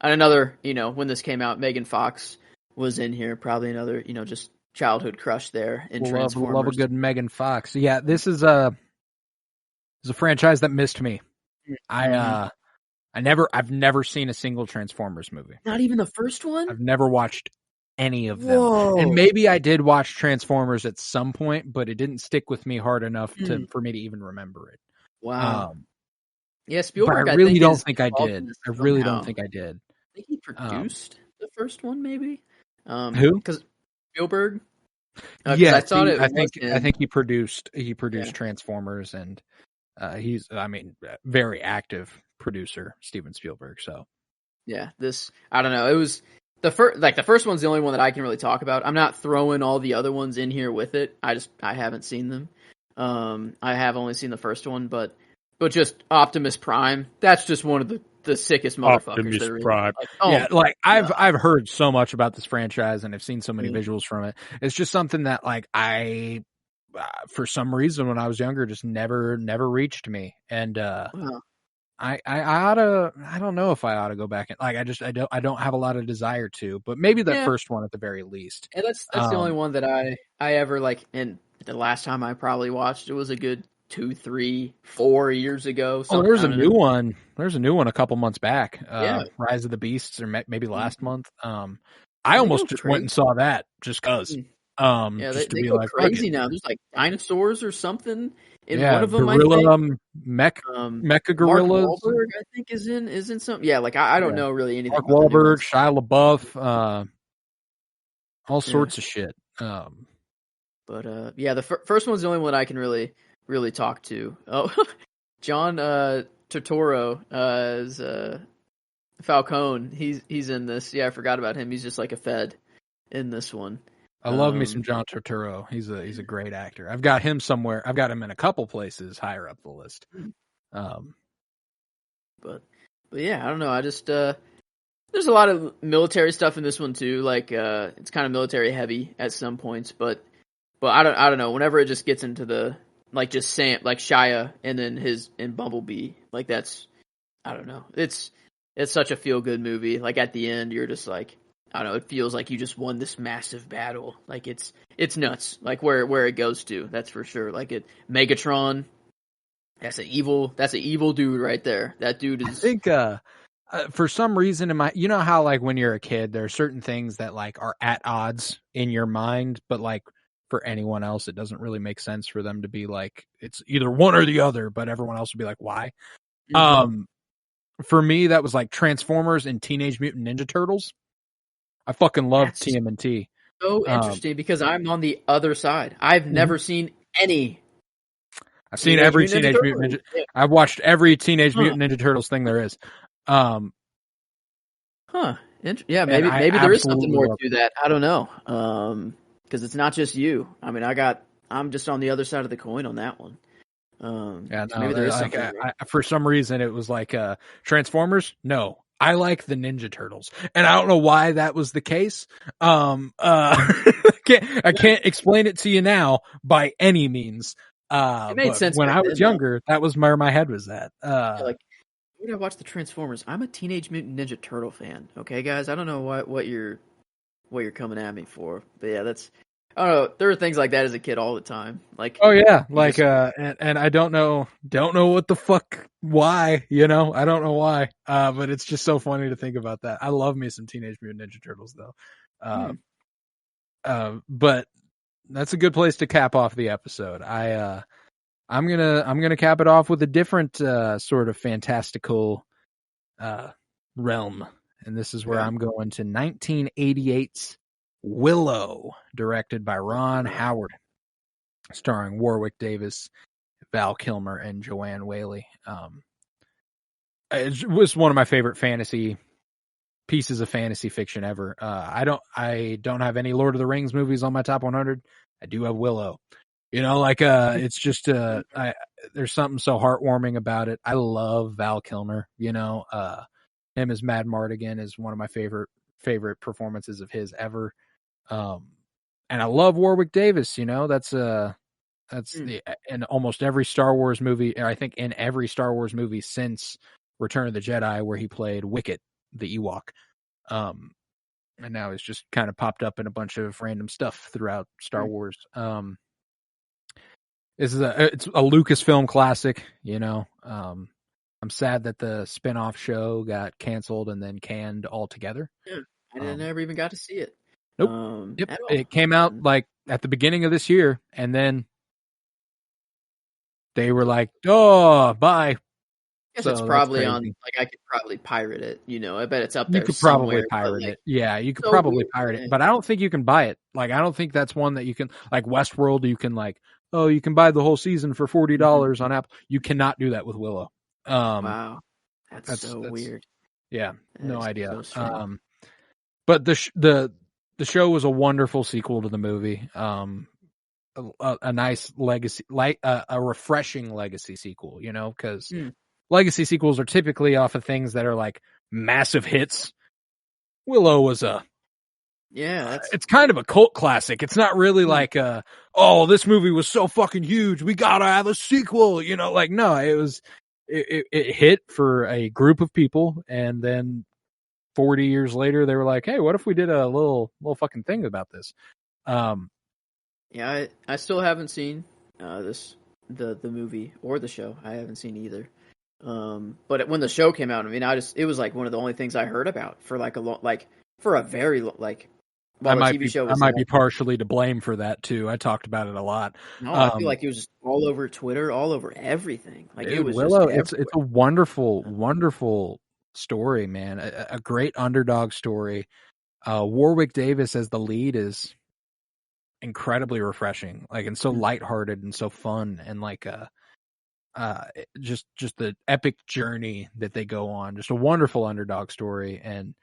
another, when this came out, Megan Fox was in here, probably another, just childhood crush there in Transformers. Love a good Megan Fox. Yeah, this is a franchise that missed me. I've never seen a single Transformers movie. Not even the first one? I've never watched any of them. Whoa. And maybe I did watch Transformers at some point, but it didn't stick with me hard enough for me to even remember it. Wow. Yeah, Spielberg. But I really don't think I did. I really don't think I did. I think he produced the first one, maybe. Who? Because Spielberg. Yeah, I think he produced Transformers, and he's, very active producer, Steven Spielberg. So yeah, I don't know. It was the first one's the only one that I can really talk about. I'm not throwing all the other ones in here with it. I haven't seen them. I have only seen the first one, but just Optimus Prime. That's just one of the sickest motherfuckers. Optimus Prime. I've heard so much about this franchise, and I've seen so many visuals from it. It's just something that like I, for some reason, when I was younger, just never reached me. And I don't know if I ought to go back and I don't have a lot of desire to, but maybe the first one at the very least. And that's the only one that I ever like. And the last time I probably watched it was a good 2, 3, 4 years ago. Oh, there's a new one. There's a new one a couple months back. Rise of the Beasts, or maybe last month. I almost just went and saw that just because. They go crazy now. There's like dinosaurs or something in one of them. Gorilla, Mecha Gorillas. Mark Wahlberg, I think, is in some. Yeah, like I don't know really anything. Mark Wahlberg, Shia LaBeouf, all sorts of shit. But the first one's the only one I can really talk to. Oh, John Turturro as Falcone. He's in this. Yeah, I forgot about him. He's just like a Fed in this one. I love me some John Turturro. He's a great actor. I've got him somewhere. I've got him in a couple places higher up the list. But yeah, I don't know. I just there's a lot of military stuff in this one too. Like it's kind of military heavy at some points, but I don't know. Whenever it just gets into the like just Sam, like Shia, and then in Bumblebee, like that's, I don't know. It's such a feel good movie. Like at the end, you're just like, I don't know. It feels like you just won this massive battle. Like it's nuts. Like where it goes to, that's for sure. Like Megatron. That's an evil dude right there. That dude is. I think for some reason you know how like when you're a kid, there are certain things that like are at odds in your mind, but like for anyone else, it doesn't really make sense for them to be like it's either one or the other. But everyone else would be like, why? Mm-hmm. For me, that was like Transformers and Teenage Mutant Ninja Turtles. I fucking love TMNT. So interesting because I'm on the other side. I've never seen any. I've seen every Teenage Mutant Ninja. Yeah. I've watched every Teenage Mutant Ninja Turtles thing there is. Yeah, maybe there is something more to that. I don't know. Because it's not just you. I mean, I'm just on the other side of the coin on that one. Maybe there is something. For some reason, it was like Transformers. No. I like the Ninja Turtles, and I don't know why that was the case. I can't explain it to you now by any means. It made sense when I was younger. That was where my head was at. Like when I watched the Transformers, I'm a Teenage Mutant Ninja Turtle fan. Okay, guys, I don't know what you're coming at me for, but yeah, that's. I don't know. There were things like that as a kid all the time. Like, oh yeah, like and I don't know what the fuck why, I don't know why. But it's just so funny to think about that. I love me some Teenage Mutant Ninja Turtles though. But that's a good place to cap off the episode. I'm gonna cap it off with a different sort of fantastical realm, and this is where I'm going to 1988's Willow, directed by Ron Howard, starring Warwick Davis, Val Kilmer, and Joanne Whaley. It was one of my favorite pieces of fantasy fiction ever. I don't have any Lord of the Rings movies on my top 100. I do have Willow. It's just there's something so heartwarming about it. I love Val Kilmer. Him as Mad Mardigan is one of my favorite performances of his ever. And I love Warwick Davis. That's in almost every Star Wars movie. I think in every Star Wars movie since Return of the Jedi, where he played Wicket, the Ewok. And now he's just kind of popped up in a bunch of random stuff throughout Star Wars. It's a Lucasfilm classic, I'm sad that the spinoff show got canceled and then canned altogether. Yeah, I never even got to see it. Nope. Yep. It came out like at the beginning of this year, and then they were like, "Oh, bye." I guess it's probably on. Like I could probably pirate it. I bet it's up there. You could probably pirate it. Yeah, you could probably pirate it, but I don't think you can buy it. Like I don't think that's one that you can. Like Westworld, you can you can buy the whole season for $40 on Apple. You cannot do that with Willow. Wow, that's so weird. Yeah, no idea. But the show was a wonderful sequel to the movie. A nice legacy, a refreshing legacy sequel, because legacy sequels are typically off of things that are like massive hits. Willow was it's kind of a cult classic. It's not really like this movie was so fucking huge, we gotta have a sequel, no, it hit for a group of people, and then 40 years later, they were like, "Hey, what if we did a little fucking thing about this?" Yeah, I still haven't seen this the movie or the show. I haven't seen either. But when the show came out, I mean, it was like one of the only things I heard about for like for a very while the TV show was I might be partially to blame for that too. I talked about it a lot. No, I feel like it was just all over Twitter, all over everything. Like dude, it was Willow. just It's a wonderful story, man. A great underdog story. Warwick Davis as the lead is incredibly refreshing, like, and so lighthearted and so fun, and like just the epic journey that they go on. Just a wonderful underdog story, and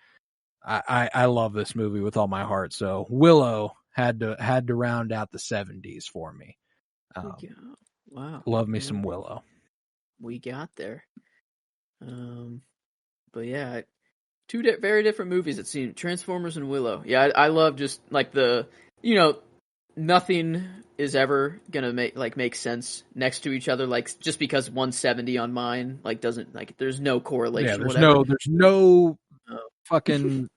I love this movie with all my heart. So Willow had to round out the 70s for me. Wow, love me some Willow. We got there. But yeah, two very different movies. It seemed Transformers and Willow. Yeah, I love just like nothing is ever gonna make sense next to each other. Like just because 170 on mine doesn't there's no correlation. Yeah, there's no fucking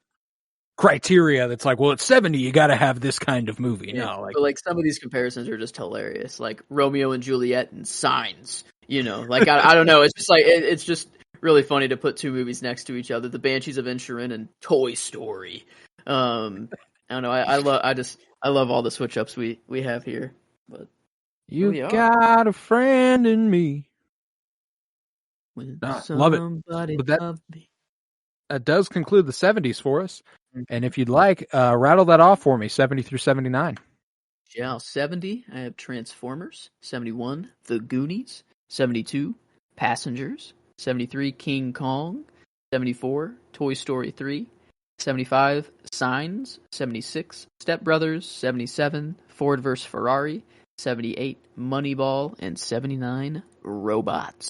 criteria that's like, well, it's 70, you got to have this kind of movie. Yeah, no, but some of these comparisons are just hilarious, like Romeo and Juliet and Signs. I don't know. It's just it's just really funny to put two movies next to each other: The Banshees of Inisherin and Toy Story. I don't know. I love all the switch ups we have here. But you got a friend in me. Love it. That does conclude the 70s for us. And if you'd like, rattle that off for me, 70 through 79. Yeah, 70, I have Transformers. 71, The Goonies. 72, Passengers. 73, King Kong. 74, Toy Story 3. 75, Signs. 76, Step Brothers. 77, Ford vs. Ferrari. 78, Moneyball. And 79, Robots.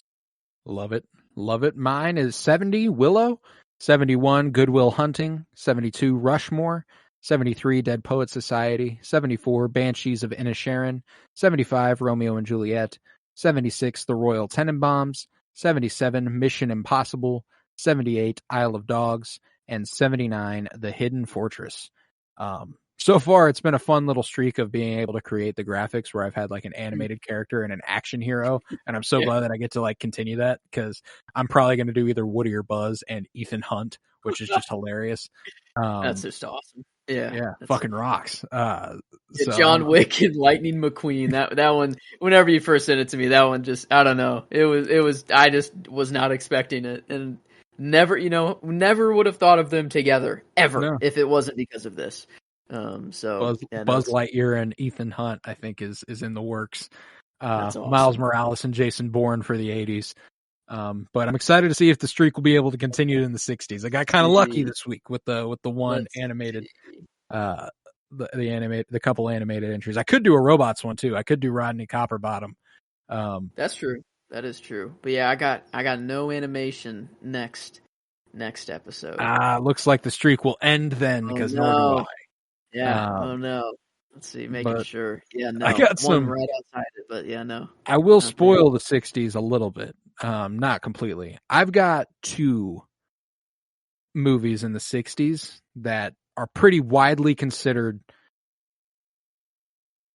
Love it. Love it. Mine is 70, Willow. 71, Good Will Hunting. 72, Rushmore. 73, Dead Poets Society. 74, Banshees of Inisherin. 75, Romeo and Juliet. 76, The Royal Tenenbaums. 77, Mission Impossible. 78, Isle of Dogs. And 79, The Hidden Fortress. So far, it's been a fun little streak of being able to create the graphics where I've had like an animated character and an action hero. And I'm so glad that I get to continue that, because I'm probably going to do either Woody or Buzz and Ethan Hunt, which is just hilarious. That's just awesome. Yeah. Fucking rocks. John Wick and Lightning McQueen. That one, whenever you first sent it to me, that one just, I don't know. It was, I just was not expecting it. And never would have thought of them together ever if it wasn't because of this. Buzz Lightyear and Ethan Hunt, I think, is in the works. Awesome. Miles Morales and Jason Bourne for the 80s. But I'm excited to see if the streak will be able to continue in the 60s. I got kind of lucky this week with the one animated, the couple animated entries. I could do a robots one too. I could do Rodney Copperbottom. That's true. That is true. But yeah, I got no animation next episode. Looks like the streak will end then, because nor do I. Yeah. Oh no. Let's see. Making sure. Yeah. No. I got one right outside it, but yeah. No. I will spoil the 60s a little bit. Not completely. I've got two movies in the 60s that are pretty widely considered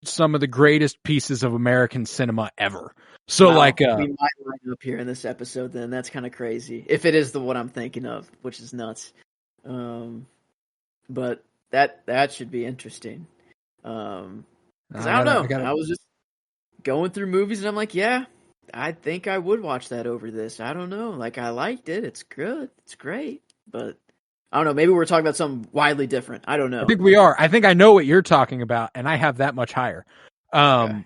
some of the greatest pieces of American cinema ever. So we might line up here in this episode. Then that's kind of crazy if it is the one I'm thinking of, which is nuts. But that should be interesting. Because I don't know. I was just going through movies and I'm like, yeah, I think I would watch that over this. I don't know. I liked it. It's good. It's great. But I don't know. Maybe we're talking about something widely different. I don't know. I think we are. I think I know what you're talking about, and I have that much higher. Okay.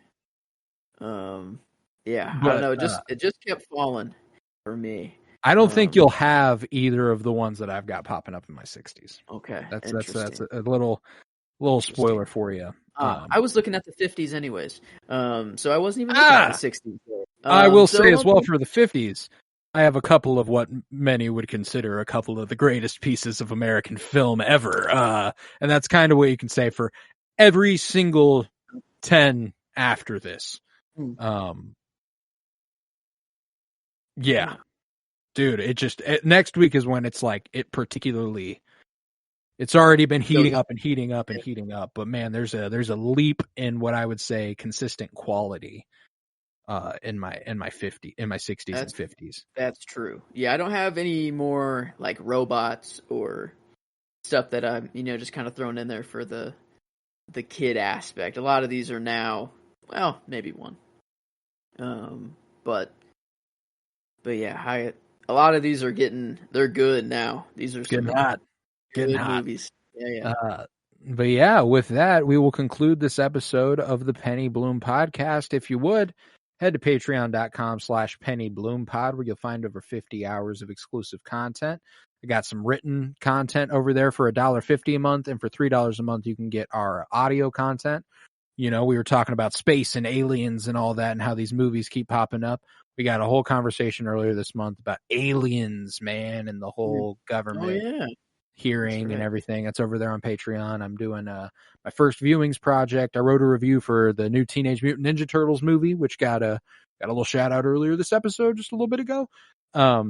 Yeah. But, I don't know. It just kept falling for me. I don't think you'll have either of the ones that I've got popping up in my 60s. Okay. That's a little spoiler for you. I was looking at the 50s anyways. So I wasn't even looking at the 60s. I will say as well, for the 50s, I have a couple of what many would consider a couple of the greatest pieces of American film ever. And that's kind of what you can say for every single 10 after this. Yeah. Dude, next week is when it's it's already been heating up and heating up and heating up. But man, there's a leap in what I would say consistent quality in my 60s and 50s. That's true. Yeah, I don't have any more like robots or stuff that I'm, just kind of thrown in there for the kid aspect. A lot of these are now, well, maybe one. But yeah, a lot of these are they're good now. These are some good movies. Yeah. But yeah, with that, we will conclude this episode of the Penny Bloom Podcast. If you would, head to patreon.com/PennyBloomPod, where you'll find over 50 hours of exclusive content. I got some written content over there for $1.50 a month, and for $3 a month, you can get our audio content. We were talking about space and aliens and all that and how these movies keep popping up. We got a whole conversation earlier this month about aliens, man, and the whole government hearing and everything. That's over there on Patreon. I'm doing my first viewings project. I wrote a review for the new Teenage Mutant Ninja Turtles movie, which got a little shout out earlier this episode, just a little bit ago. I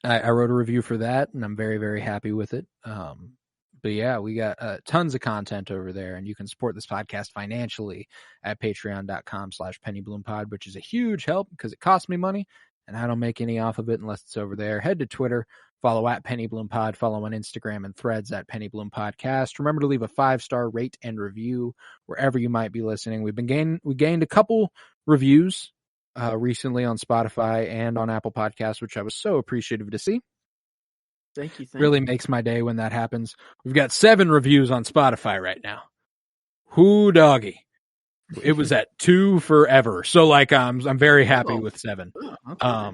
wrote a review for that, and I'm very, very happy with it. But yeah, we got tons of content over there, and you can support this podcast financially at patreon.com/PennyBloomPod, which is a huge help because it costs me money, and I don't make any off of it unless it's over there. Head to Twitter, follow at PennyBloomPod, follow on Instagram and Threads at PennyBloomPodcast. Remember to leave a 5-star rate and review wherever you might be listening. We gained a couple reviews recently on Spotify and on Apple Podcasts, which I was so appreciative to see. Thank you. Really makes my day when that happens. We've got 7 reviews on Spotify right now. Whoo doggy. It was at 2 forever. So I'm very happy with 7. Okay.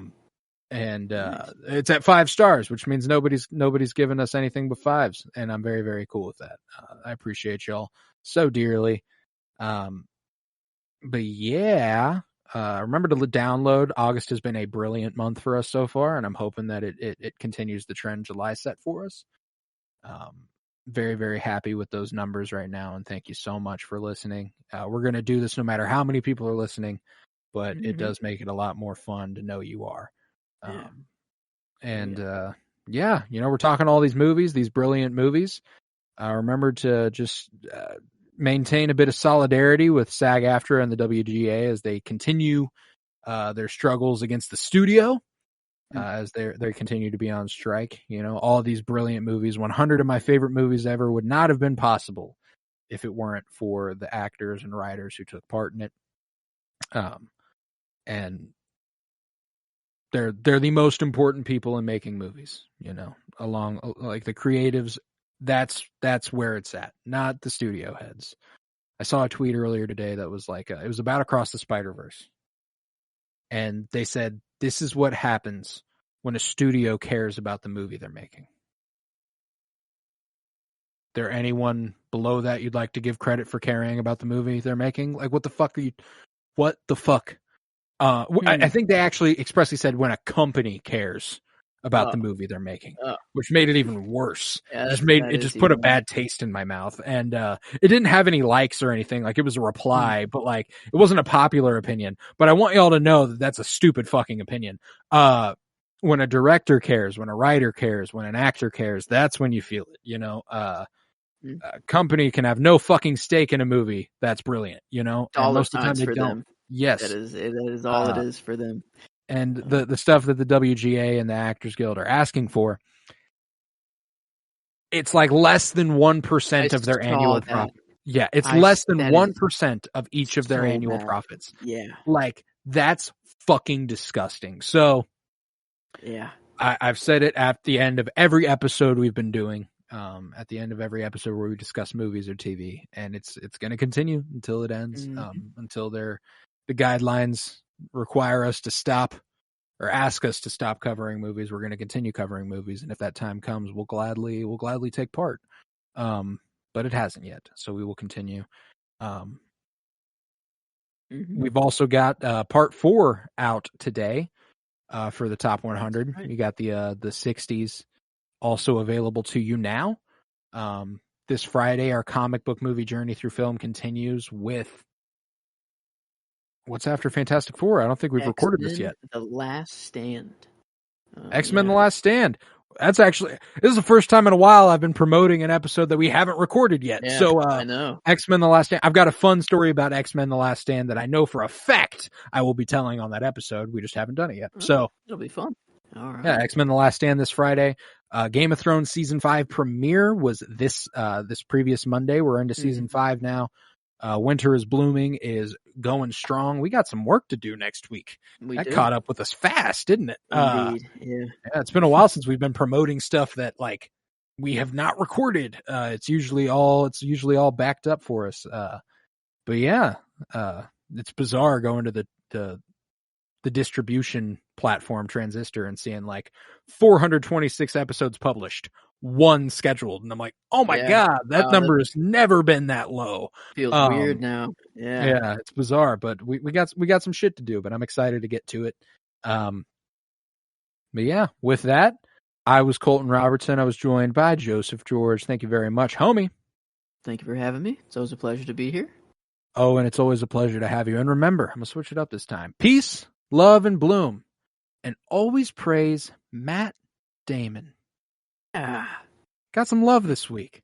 Nice. It's at 5 stars, which means nobody's given us anything but 5s, and I'm very, very cool with that. I appreciate y'all so dearly. But yeah, remember to download. August has been a brilliant month for us so far, and I'm hoping that it continues the trend July set for us. Very, very happy with those numbers right now, and thank you so much for listening. We're going to do this no matter how many people are listening, but it does make it a lot more fun to know you are. We're talking all these movies, these brilliant movies. Remember to just maintain a bit of solidarity with SAG-AFTRA and the WGA as they continue their struggles against the studio, as they continue to be on strike. All these brilliant movies, 100 of my favorite movies ever, would not have been possible if it weren't for the actors and writers who took part in it. And they're the most important people in making movies, along like the creatives. That's where it's at, not the studio heads. I saw a tweet earlier today that was like, it was about Across the Spider-Verse. And they said, this is what happens when a studio cares about the movie they're making. There anyone below that you'd like to give credit for caring about the movie they're making? Like, what the fuck? I think they actually expressly said when a company cares about the movie they're making, which made it even worse. Yeah, it just put a bad taste in my mouth. And it didn't have any likes or anything. Like, it was a reply, but like, it wasn't a popular opinion. But I want y'all to know that that's a stupid fucking opinion. When a director cares, when a writer cares, when an actor cares, that's when you feel it, A company can have no fucking stake in a movie. That's brilliant, And most of the time they don't. Them. Yes. It is all it is for them. And the stuff that the WGA and the Actors Guild are asking for, it's like less than 1% of their annual profit. Yeah, it's less than 1% of each of their annual profits. Yeah. Like, that's fucking disgusting. So, yeah, I've said it at the end of every episode we've been doing, at the end of every episode where we discuss movies or TV, and it's going to continue until it ends, until the guidelines require us to stop or ask us to stop covering movies. We're going to continue covering movies, and if that time comes, we'll gladly take part. But it hasn't yet, so we will continue. We've also got part 4 out today for the top 100. Right. You got the 60s also available to you now. This Friday, our comic book movie journey through film continues with what's after Fantastic Four. I don't think we've recorded this yet. The Last Stand. X-Men: The Last Stand. This is the first time in a while I've been promoting an episode that we haven't recorded yet. Yeah, so, I know. X-Men The Last Stand. I've got a fun story about X-Men The Last Stand that I know for a fact I will be telling on that episode. We just haven't done it yet. So it'll be fun. All right. Yeah, X-Men The Last Stand this Friday. Game of Thrones season 5 premiere was this previous Monday. We're into season 5 now. Winter is Blooming is going strong. We got some work to do next week. That caught up with us fast, didn't it? Indeed. Yeah, it's been a while since we've been promoting stuff that like we have not recorded. It's usually all backed up for us. But yeah, it's bizarre going to the distribution platform Transistor and seeing like 426 episodes published, 1 scheduled, and I'm like, oh my god, that number has never been that low. Feels weird now. Yeah, it's bizarre, but we got some shit to do, but I'm excited to get to it. But yeah, with that, I was Colton Robertson. I was joined by Joseph George. Thank you very much, homie. Thank you for having me. It's always a pleasure to be here. Oh, and it's always a pleasure to have you. And remember, I'm gonna switch it up this time. Peace, love, and bloom. And always praise Matt Damon. Got some love this week.